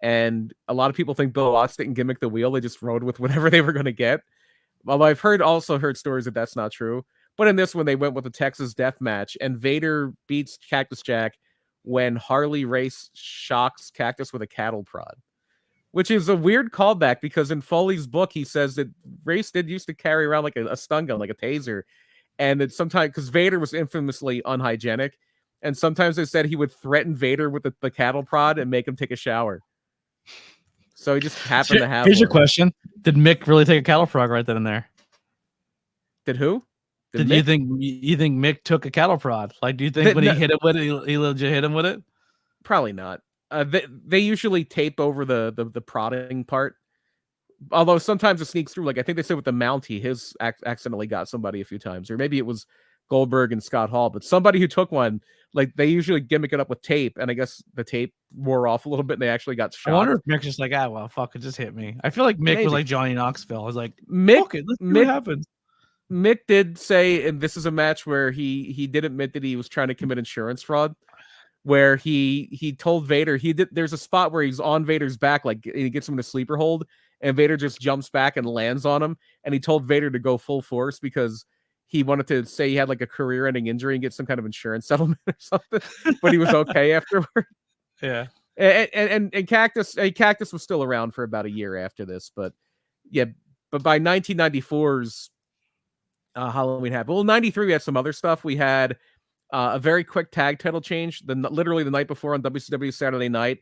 And a lot of people think Bill Watts didn't gimmick the wheel. They just rode with whatever they were going to get. Although I've also heard stories that that's not true. But in this one, they went with the Texas Death Match, and Vader beats Cactus Jack when Harley Race shocks Cactus with a cattle prod, which is a weird callback because in Foley's book, he says that Race used to carry around like a stun gun, like a taser. And that sometimes, because Vader was infamously unhygienic, and sometimes they said he would threaten Vader with the cattle prod and make him take a shower. So he just happened to have Here's your question. Did Mick really take a cattle prod right then and there? Did who? Did you think Mick took a cattle prod? Like, do you think when he hit it with it, he legit hit him with it? Probably not. They usually tape over the prodding part. Although sometimes it sneaks through. Like, I think they said with the Mountie, his accidentally got somebody a few times. Or maybe it was Goldberg and Scott Hall. But somebody who took one, like, they usually gimmick it up with tape. And I guess the tape wore off a little bit and they actually got shot. I wonder if Mick's just like, well, fuck it, just hit me. I feel like Mick was like Johnny Knoxville. I was like, Mick, let's see what happens. Mick did say, and this is a match where he did admit that he was trying to commit insurance fraud, where he told Vader there's a spot where he's on Vader's back, like he gets him in a sleeper hold, and Vader just jumps back and lands on him, and he told Vader to go full force because he wanted to say he had like a career-ending injury and get some kind of insurance settlement or something, but he was okay afterward. Yeah, and Cactus was still around for about a year after this, but by 1994's Halloween Havoc. Well, 93 we had some other stuff. We had a very quick tag title change. Literally the night before on WCW Saturday Night,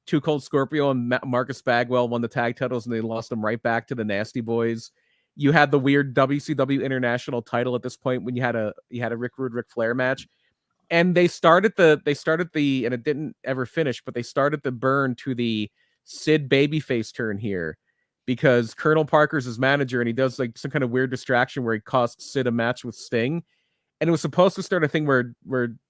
Too Cold Scorpio and Marcus Bagwell won the tag titles, and they lost them right back to the Nasty Boys. You had the weird WCW International title at this point when you had a Rick Rude Ric Flair match, and they started the and it didn't ever finish, but they started the burn to the Sid babyface turn here. Because Colonel Parker's his manager, and he does like some kind of weird distraction where he costs Sid a match with Sting. And it was supposed to start a thing where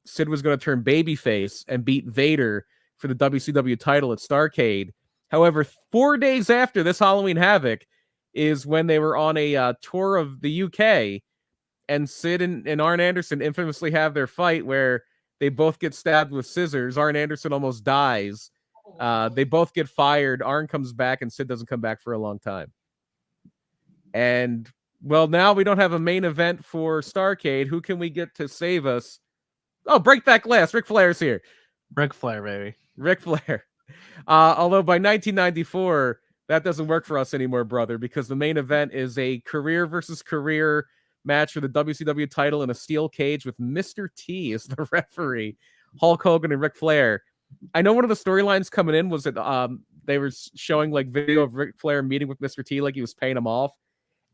Sid was going to turn babyface and beat Vader for the WCW title at Starrcade. However, 4 days after this Halloween Havoc is when they were on a tour of the UK, and Sid and Arn Anderson infamously have their fight where they both get stabbed with scissors. Arn Anderson almost dies. They both get fired. Arn comes back, and Sid doesn't come back for a long time. And, well, now we don't have a main event for Starrcade. Who can we get to save us? Oh, break that glass. Ric Flair's here. Ric Flair, baby. Ric Flair. Although by 1994, that doesn't work for us anymore, brother, because the main event is a career versus career match for the WCW title in a steel cage with Mr. T as the referee. Hulk Hogan and Ric Flair. I know one of the storylines coming in was that they were showing like video of Ric Flair meeting with Mr. T, like he was paying him off.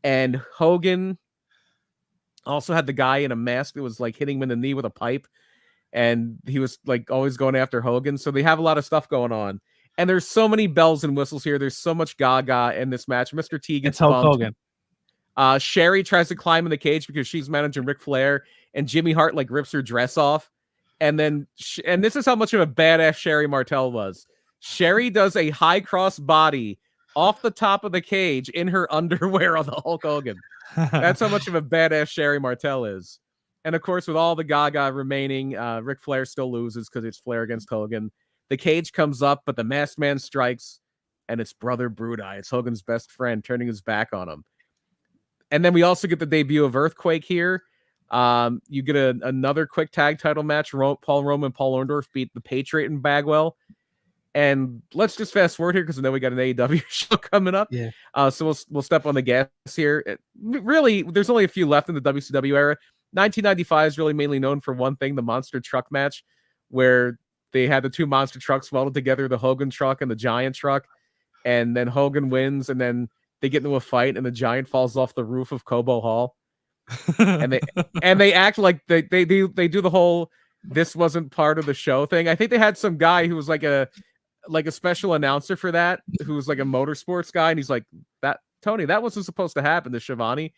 And Hogan also had the guy in a mask that was like hitting him in the knee with a pipe. And he was like always going after Hogan. So they have a lot of stuff going on. And there's so many bells and whistles here. There's so much gaga in this match. Mr. T gets Hulk Hogan. Sherry tries to climb in the cage because she's managing Ric Flair, and Jimmy Hart like rips her dress off. And then, and this is how much of a badass Sherry Martel was. Sherry does a high cross body off the top of the cage in her underwear on the Hulk Hogan. That's how much of a badass Sherry Martel is. And of course, with all the Gaga remaining, Ric Flair still loses because it's Flair against Hogan. The cage comes up, but the Masked Man strikes, and it's Brother Brudeye. It's Hogan's best friend turning his back on him. And then we also get the debut of Earthquake here. You get another quick tag title match. Paul Roma and Paul Orndorff beat the Patriot and Bagwell. And let's just fast forward here because I know we got an AEW show coming up. Yeah. So we'll step on the gas here. Really, there's only a few left in the WCW era. 1995 is really mainly known for one thing: the monster truck match, where they had the two monster trucks welded together, the Hogan truck and the Giant truck, and then Hogan wins, and then they get into a fight, and the Giant falls off the roof of Cobo Hall, and they act like they do the whole "this wasn't part of the show" thing. I think they had some guy who was like a special announcer for that, who was like a motorsports guy, and he's like, "That Tony, that wasn't supposed to happen to Shivani."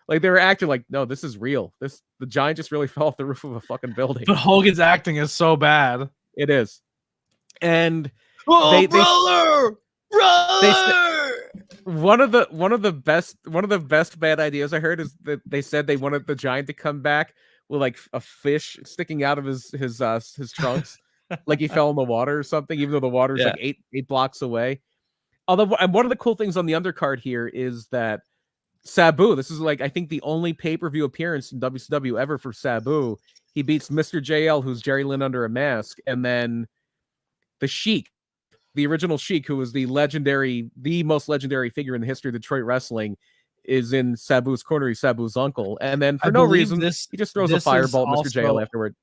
Like they were acting like, "No, this is real. The Giant just really fell off the roof of a fucking building." But Hogan's acting is so bad. It is, and brother. One of the best bad ideas I heard is that they said they wanted the Giant to come back with like a fish sticking out of his trunks, like he fell in the water or something, even though the water is like eight blocks away. Although, and one of the cool things on the undercard here is that Sabu, this is like I think the only pay-per-view appearance in WCW ever for Sabu. He beats Mr. JL, who's Jerry Lynn under a mask, and then the Sheik, the original Sheik, who was the most legendary figure in the history of Detroit wrestling, is in Sabu's corner. He's Sabu's uncle. And then for no reason, he just throws a fireball at Mr. JL afterward.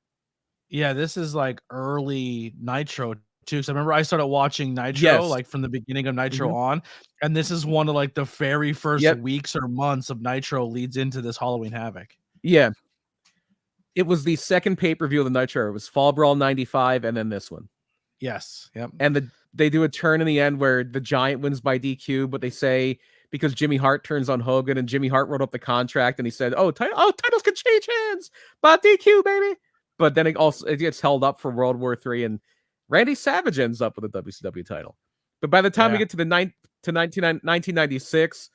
Yeah, this is like early Nitro too. Because I remember I started watching Nitro like from the beginning of Nitro on. And this is one of like the very first weeks or months of Nitro leads into this Halloween Havoc. Yeah. It was the second pay-per-view of the Nitro. It was Fall Brawl 95 and then this one. Yes. Yep. And they do a turn in the end where the Giant wins by DQ, but they say because Jimmy Hart turns on Hogan, and Jimmy Hart wrote up the contract and he said, titles can change hands by DQ, baby. But then it gets held up for World War III, and Randy Savage ends up with a WCW title. But by the time we get to 1996,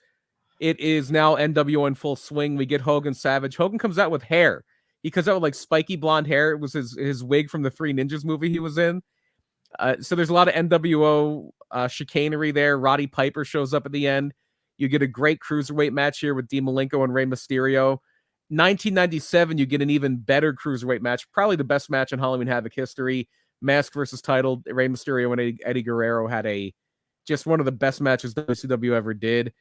it is now NWO in full swing. We get Hogan Savage. Hogan comes out with hair. He comes out with like spiky blonde hair. It was his wig from the Three Ninjas movie he was in. So there's a lot of NWO chicanery there. Roddy Piper shows up at the end. You get a great cruiserweight match here with Dean Malenko and Rey Mysterio. 1997, you get an even better cruiserweight match, probably the best match in Halloween Havoc history. Mask versus title. Rey Mysterio and Eddie Guerrero had just one of the best matches WCW ever did.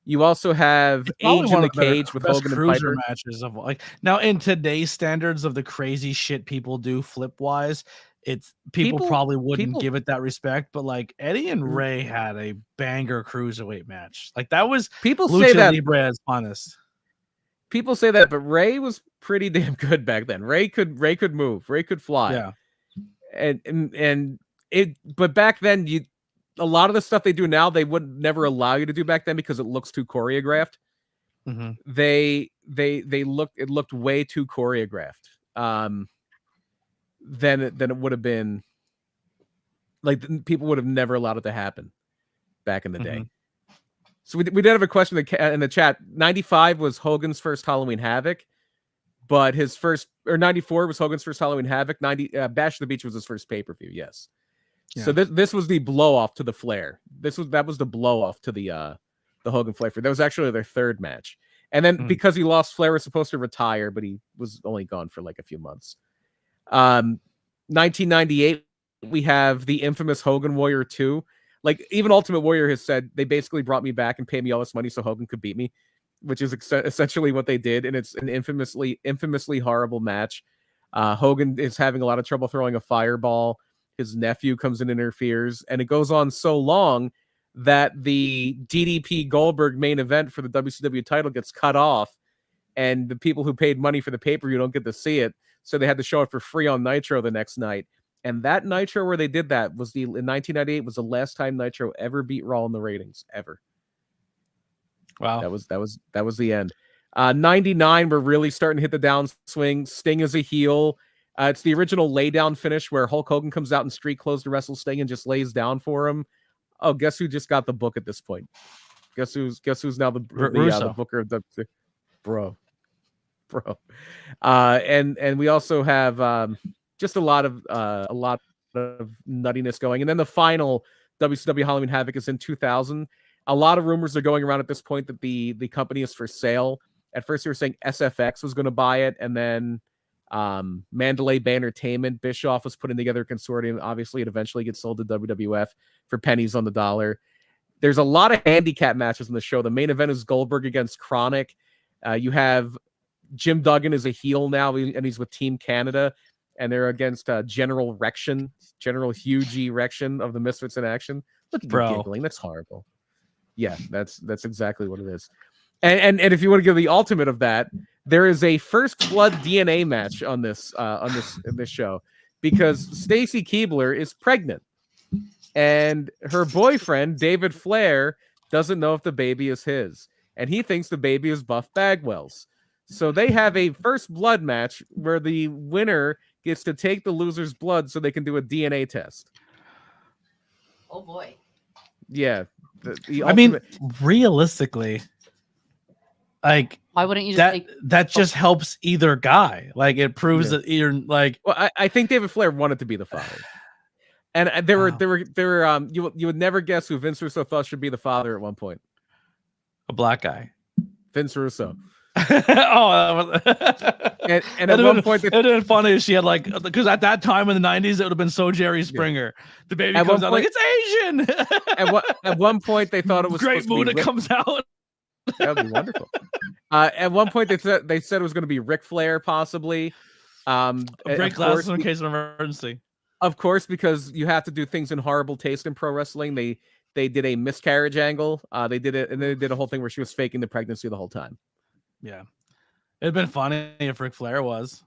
You also have Age in the Cage with Hogan and Piper. Matches of like now in today's standards of the crazy shit people do flip wise, people probably wouldn't give it that respect. But like Eddie and Ray had a banger cruiserweight match. Like that was people Lucha say that Libre's honest. People say that, but Ray was pretty damn good back then. Ray could move. Ray could fly. Yeah, but back then a lot of the stuff they do now, they would never allow you to do back then because it looks too choreographed. Mm-hmm. It looked way too choreographed. Then it would have been like people would have never allowed it to happen back in the day. So we did have a question in the chat. 95 was Hogan's first Halloween Havoc, but 94 was Hogan's first Halloween Havoc. Bash of the Beach was his first pay-per-view. Yes. Yeah. So this was the blow off to the Flair. That was the blow off to the Hogan Flair. That was actually their third match. And then because he lost, Flair was supposed to retire, but he was only gone for like a few months. 1998, we have the infamous Hogan Warrior 2. Like even Ultimate Warrior has said, they basically brought me back and paid me all this money so Hogan could beat me, which is essentially what they did. And it's an infamously horrible match. Hogan is having a lot of trouble throwing a fireball. His nephew comes in and interferes, and it goes on so long that the DDP Goldberg main event for the WCW title gets cut off, and the people who paid money for the pay-per-view don't get to see it, so they had to show it for free on Nitro the next night. And that Nitro where they did that was in 1998 was the last time Nitro ever beat Raw in the ratings ever. Wow. That was the end. 99, we're really starting to hit the downswing. Sting is a heel. It's the original laydown finish where Hulk Hogan comes out in street clothes to wrestle Sting and just lays down for him. Oh, guess who just got the book at this point? Guess who's now the booker of the bro. And we also have just a lot of nuttiness going. And then the final WCW Halloween Havoc is in 2000. A lot of rumors are going around at this point that the company is for sale. At first, they were saying SFX was going to buy it, and then Mandalay Bay Entertainment, Bischoff was putting together a consortium. Obviously, it eventually gets sold to WWF for pennies on the dollar. There's a lot of handicap matches in the show. The main event is Goldberg against Chronic. You have Jim Duggan is a heel now, and he's with Team Canada, and they're against General Hugh G. Rection of the Misfits in Action. Look at you giggling. That's horrible. Yeah, that's exactly what it is. And if you want to give the ultimate of that, there is a first blood DNA match on this show because Stacy Keibler is pregnant, and her boyfriend David Flair doesn't know if the baby is his, and he thinks the baby is Buff Bagwell's. So they have a first blood match where the winner gets to take the loser's blood so they can do a DNA test. Oh boy. Yeah. I mean, realistically, like, why wouldn't you that just helps either guy? Like, it proves that either, like, well, I think David Flair wanted to be the father, and there were you would never guess who Vince Russo thought should be the father at one point. A black guy, Vince Russo. And at one point it would have been funny if she had, like, because at that time in the 90s it would have been so Jerry Springer. The baby comes out like, it's Asian. At one point they thought it was Great Muta comes out. That would be wonderful. At one point they said it was going to be Ric Flair possibly. Break glasses in case of emergency. Of course, because you have to do things in horrible taste in pro wrestling. They did a miscarriage angle. They did it, and they did a whole thing where she was faking the pregnancy the whole time. Yeah, it'd been funny if Ric Flair was,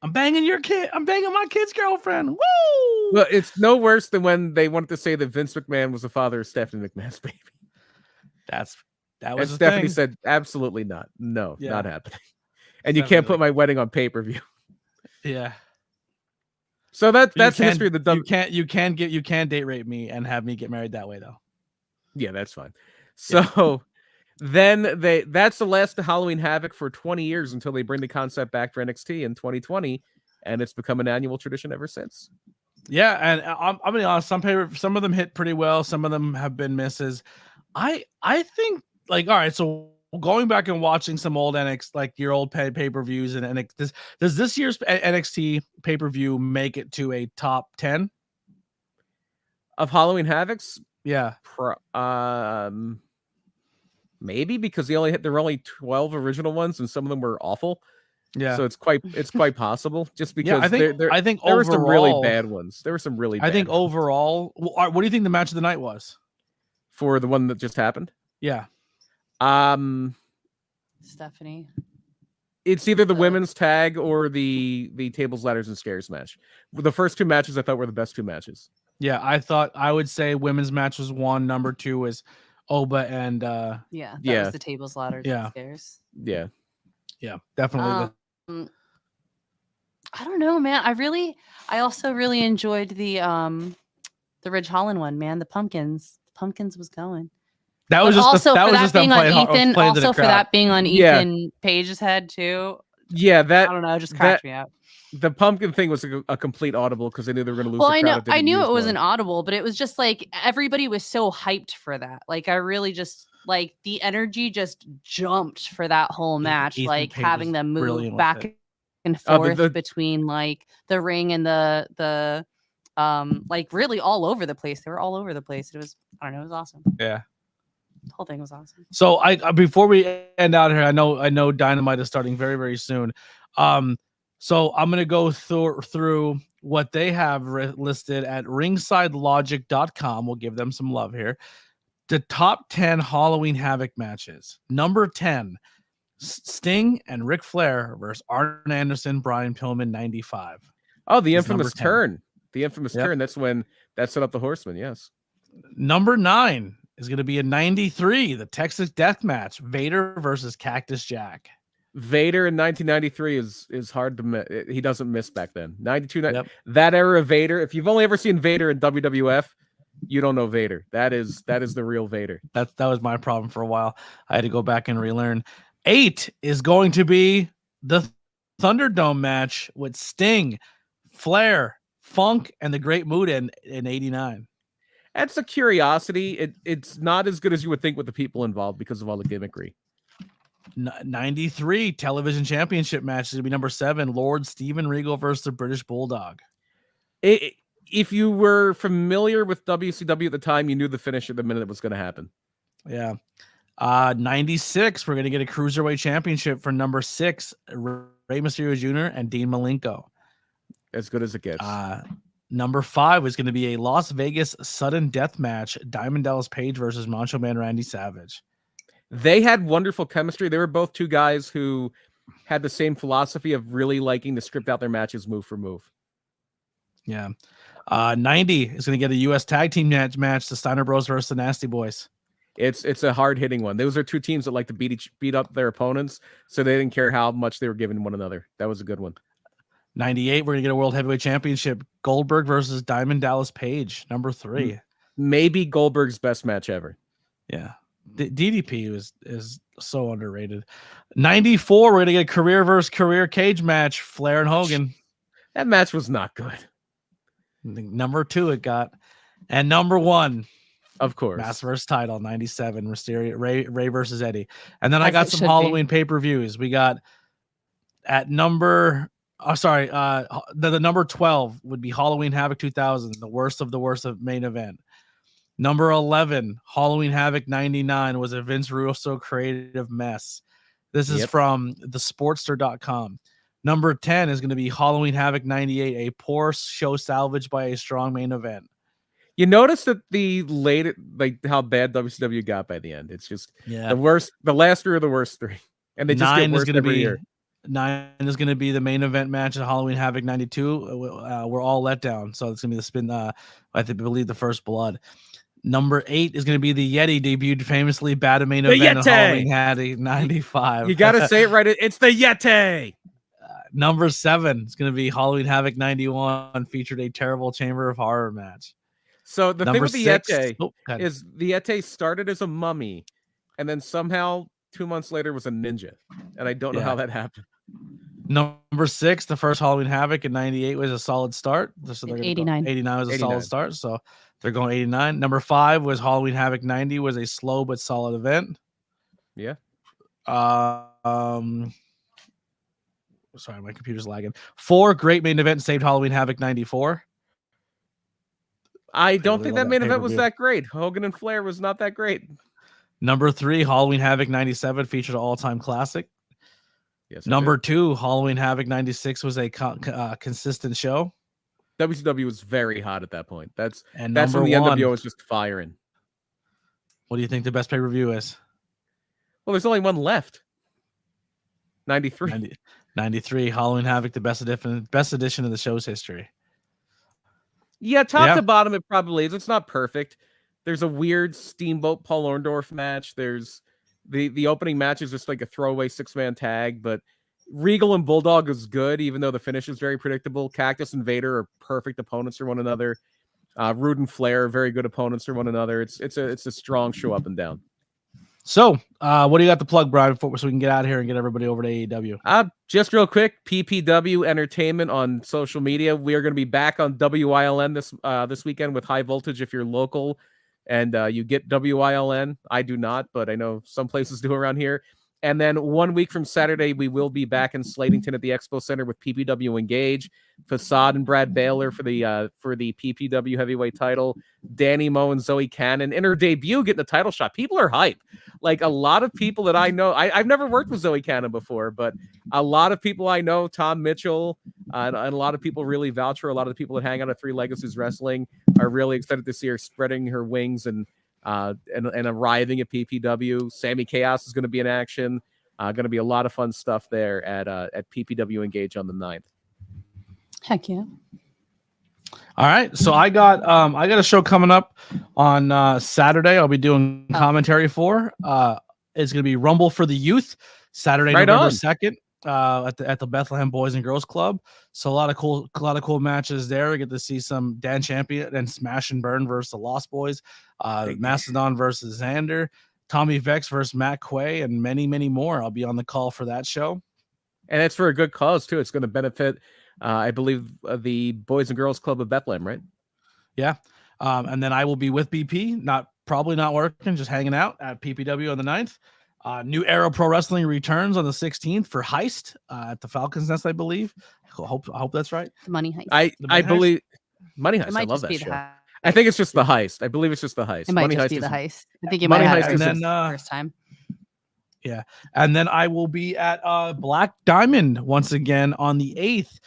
I'm banging your kid. I'm banging my kid's girlfriend. Woo! Well, it's no worse than when they wanted to say that Vince McMahon was the father of Stephanie McMahon's baby. That was and Stephanie thing. said, absolutely not. No, not happening. And Definitely. You can't put my wedding on pay-per-view. Yeah. So that's the history of the you can date rape me and have me get married that way though. Yeah, that's fine. So then that's the last Halloween Havoc for 20 years until they bring the concept back for NXT in 2020, and it's become an annual tradition ever since. Yeah, and I'm gonna be honest, some of them hit pretty well, some of them have been misses. I think, like, all right, so going back and watching some old NXT, like your old pay-per-views, and NXT, does this year's NXT pay-per-view make it to a top 10 of Halloween Havocs? Yeah. Maybe, because there were only 12 original ones and some of them were awful. Yeah. So it's quite possible, just because I think there overall, were some really bad ones. There were some really bad ones. Overall, what do you think the match of the night was? For the one that just happened? Yeah. Stephanie. It's either the women's tag or the tables, ladders, and stairs match. The first two matches I thought were the best two matches. Yeah, I would say women's match was 1. Number 2 was Oba and that was the tables, ladders, and stairs. Yeah. Yeah, definitely. I don't know, man. I also really enjoyed the Ridge Holland one, man. The pumpkins was going. That was just them playing Ethan. Also, for that being on Ethan Page's head too. Yeah, that I don't know, just cracked me up. The pumpkin thing was a complete audible because they knew they were going to lose. Well, I knew it was an audible, but it was just like everybody was so hyped for that. Like, I really just, like, the energy just jumped for that whole match. Ethan like Page having them move back and forth between like the ring and the like really all over the place. They were all over the place. It was, I don't know, it was awesome. Yeah. The whole thing was awesome. So before we end out here, I know Dynamite is starting very, very soon. So I'm gonna go through what they have listed at ringsidelogic.com. We'll give them some love here. The top 10 Halloween Havoc matches. Number 10, Sting and Ric Flair versus Arn Anderson, Brian Pillman, 95. Oh, the infamous turn. The infamous turn. That's when that set up the Horsemen. Yes. Number 9, is going to be a 93, the Texas Death Match, Vader versus Cactus Jack. Vader in 1993 is hard to miss. He doesn't miss back then. 92, Yep. that era of Vader. If you've only ever seen Vader in WWF, you don't know Vader. That is the real Vader. That was my problem for a while. I had to go back and relearn. 8 is going to be the Thunderdome match with Sting, Flair, Funk, and the Great Muta in 89. That's a curiosity. It's not as good as you would think with the people involved because of all the gimmickry. 93 television championship match is going to be number 7, Lord Steven Regal versus the British Bulldog. If you were familiar with WCW at the time, you knew the finish at the minute it was going to happen. Yeah. 96, we're going to get a Cruiserweight Championship for number 6, Rey Mysterio Jr. and Dean Malenko. As good as it gets. Number 5 is going to be a Las Vegas sudden death match, Diamond Dallas Page versus Macho Man Randy Savage. They had wonderful chemistry. They were both two guys who had the same philosophy of really liking to script out their matches move for move. Yeah. 90 is going to get a U.S. Tag Team match, the Steiner Bros versus the Nasty Boys. It's a hard-hitting one. Those are two teams that like to beat up their opponents, so they didn't care how much they were giving one another. That was a good one. 98, we're going to get a World Heavyweight Championship, Goldberg versus Diamond Dallas Page, number 3. Maybe Goldberg's best match ever. Yeah. DDP is so underrated. 94, we're going to get a career versus career cage match, Flair and Hogan. That match was not good. Number 2 it got. And number 1, of course, Mass versus title, 97, Mysterio, Ray versus Eddie. And then I got some Halloween pay-per-views. We got at number the number 12 would be Halloween Havoc 2000, the worst of main event. Number 11, Halloween Havoc 99 was a Vince Russo creative mess. This is from thesportster.com. Number 10 is going to be Halloween Havoc 98, a poor show salvaged by a strong main event. You notice that how bad WCW got by the end. It's just the worst. The last 3 are the worst 3, and they just get worse every year. 9 is going to be the main event match at Halloween Havoc 92. We're all let down, so it's going to be the spin. I believe the First Blood. Number 8 is going to be the Yeti, debuted famously bad a main event at Halloween Havoc 95. You got to say it right. It's the Yeti. Number 7 is going to be Halloween Havoc 91, featured a terrible Chamber of Horror match. So the thing with the Yeti is the Yeti started as a mummy, and then somehow 2 months later was a ninja, and I don't know how that happened. Number 6, the first Halloween Havoc in 98 was a solid start. So 89. 89 was a solid start, so they're going 89. Number 5 was Halloween Havoc 90, was a slow but solid event. Yeah. Sorry, my computer's lagging. 4, great main event, saved Halloween Havoc 94. I don't think that main event was that great. Hogan and Flair was not that great. Number 3, Halloween Havoc 97, featured an all-time classic. Yes. Number 2, Halloween Havoc 96 was a consistent show. WCW was very hot at that point. That's when the NWO was just firing. What do you think the best pay-per-view is? Well, there's only one left. 93. 93, Halloween Havoc, the best edition of the show's history. Yeah, top to bottom, it probably is. It's not perfect. There's a weird Steamboat Paul Orndorff match. There's the opening match is just like a throwaway 6-man tag, but Regal and Bulldog is good, even though the finish is very predictable. Cactus and Vader are perfect opponents for one another. Rude and Flair are very good opponents for one another. It's a strong show up and down. So, what do you got to plug, Brian, so we can get out of here and get everybody over to AEW? Just real quick, PPW Entertainment on social media. We are going to be back on WILN this weekend with High Voltage if you're local and you get WILN. I do not, but I know some places do around here. And then 1 week from Saturday, we will be back in Slatington at the Expo Center with PPW Engage, Facade and Brad Baylor for the PPW heavyweight title, Danny Moe and Zoe Cannon in her debut getting the title shot. People are hype. Like a lot of people that I know, I've never worked with Zoe Cannon before, but a lot of people I know, Tom Mitchell, and a lot of people really vouch for her. A lot of the people that hang out at Three Legacies Wrestling are really excited to see her spreading her wings and arriving at PPW. Sammy Chaos is going to be in action. Going to be a lot of fun stuff there at PPW Engage on the 9th. Heck yeah. All right, so I got a show coming up on Saturday. I'll be doing commentary for. It's gonna be Rumble for the Youth, Saturday, November 2nd, at the Bethlehem Boys and Girls Club. So a lot of cool matches there. We get to see some Dan Champion and Smash and Burn versus the Lost Boys, Mastodon versus Xander, Tommy Vex versus Matt Quay, and many more. I'll be on the call for that show, and it's for a good cause too. It's going to benefit, I believe, the Boys and Girls Club of Bethlehem, right? Yeah, and then I will be with BP, probably not working, just hanging out at PPW on the 9th. New Era Pro Wrestling returns on the 16th for Heist at the Falcons Nest, I believe. I hope that's right. The Money Heist. I believe Money Heist. I love that show. I think it's just the Heist. I believe it's just the Heist. It might just be the Heist. I think you might have it the first time. Yeah, and then I will be at Black Diamond once again on the 8th.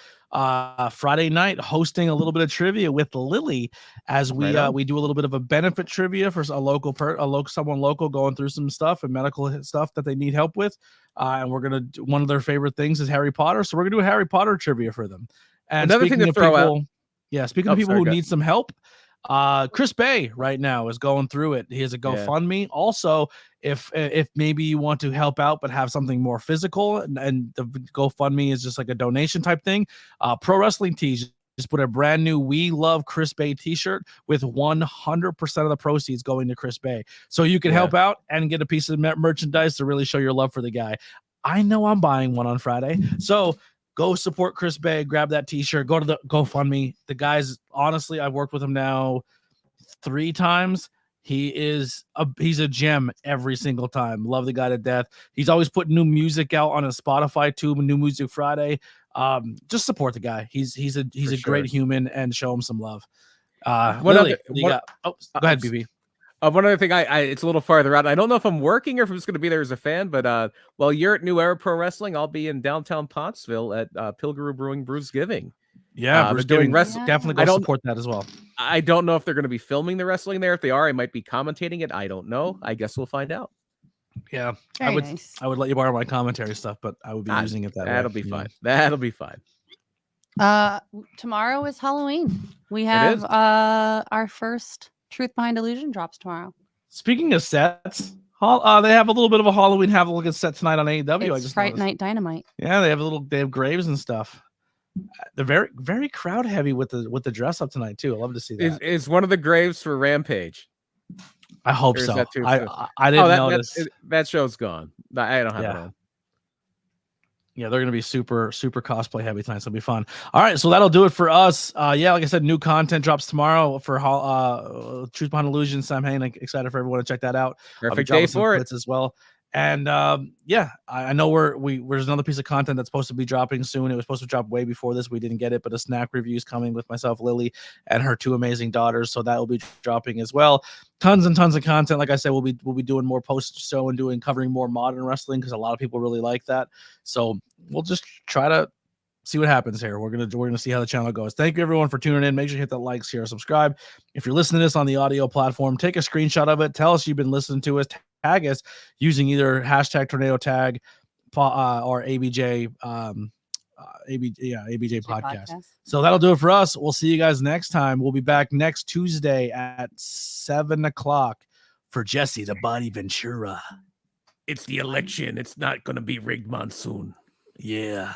Friday night, hosting a little bit of trivia with Lilly as we do a little bit of a benefit trivia for someone local going through some stuff and medical stuff that they need help with. And we're gonna do, one of their favorite things is Harry Potter, so we're gonna do a Harry Potter trivia for them. And another thing to throw out, speaking of people who need some help, Chris Bay right now is going through it. He has a GoFundMe. Yeah. Also, if maybe you want to help out but have something more physical, and the GoFundMe is just like a donation type thing, Pro Wrestling Tees just put a brand new "We Love Chris Bay" t-shirt with 100% of the proceeds going to Chris Bay. So you can help out and get a piece of merchandise to really show your love for the guy. I know I'm buying one on Friday. So go support Chris Bay, grab that t-shirt, go to the GoFundMe. The guy's, honestly, I've worked with him now 3 times. He's a gem every single time. Love the guy to death. He's always putting new music out on his Spotify too, New Music Friday. Just support the guy. He's a great human, and show him some love. Go ahead, BB. One other thing, it's a little farther out. I don't know if I'm working or if I'm just going to be there as a fan, but while you're at New Era Pro Wrestling, I'll be in downtown Pottsville at Pilgrim Brewing Brewsgiving. Yeah, we're doing wrestling. Definitely go support that as well. I don't know if they're going to be filming the wrestling there. If they are, I might be commentating it. I don't know. I guess we'll find out. Yeah, I would let you borrow my commentary stuff, but I would be using it that'll be fine. That'll be fine. Tomorrow is Halloween. We have our first Truth Behind Illusion drops tomorrow. Speaking of sets, they have a little bit of a Halloween Havoc set tonight on AEW. It's Fright Night Dynamite. Yeah, they have graves and stuff. They're very, very crowd heavy with the dress up tonight too. I love to see that. Is one of the graves for Rampage? I hope so. I didn't notice. That show's gone. I don't have it on. Yeah, they're going to be super cosplay heavy tonight, so it'll be fun. All right, so that'll do it for us. Like I said, new content drops tomorrow for Truth Behind Illusion. Sam Hain, excited for everyone to check that out. Perfect day for it as well. And I know there's another piece of content that's supposed to be dropping soon. It was supposed to drop way before this. We didn't get it, but a snack review is coming with myself, Lily, and her 2 amazing daughters. So that will be dropping as well. Tons and tons of content. Like I said, we'll be doing more post show and covering more modern wrestling because a lot of people really like that. So we'll just try to see what happens here. We're gonna see how the channel goes. Thank you everyone for tuning in. Make sure you hit that like, share, subscribe. If you're listening to this on the audio platform, take a screenshot of it. Tell us you've been listening to us. Tag us using either hashtag tornado tag or ABJ ABJ podcast. So that'll do it for us. We'll see you guys next time. We'll be back next Tuesday at 7:00 for Jesse the Body Ventura. It's the election. It's not going to be rigged monsoon. Yeah.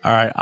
All right.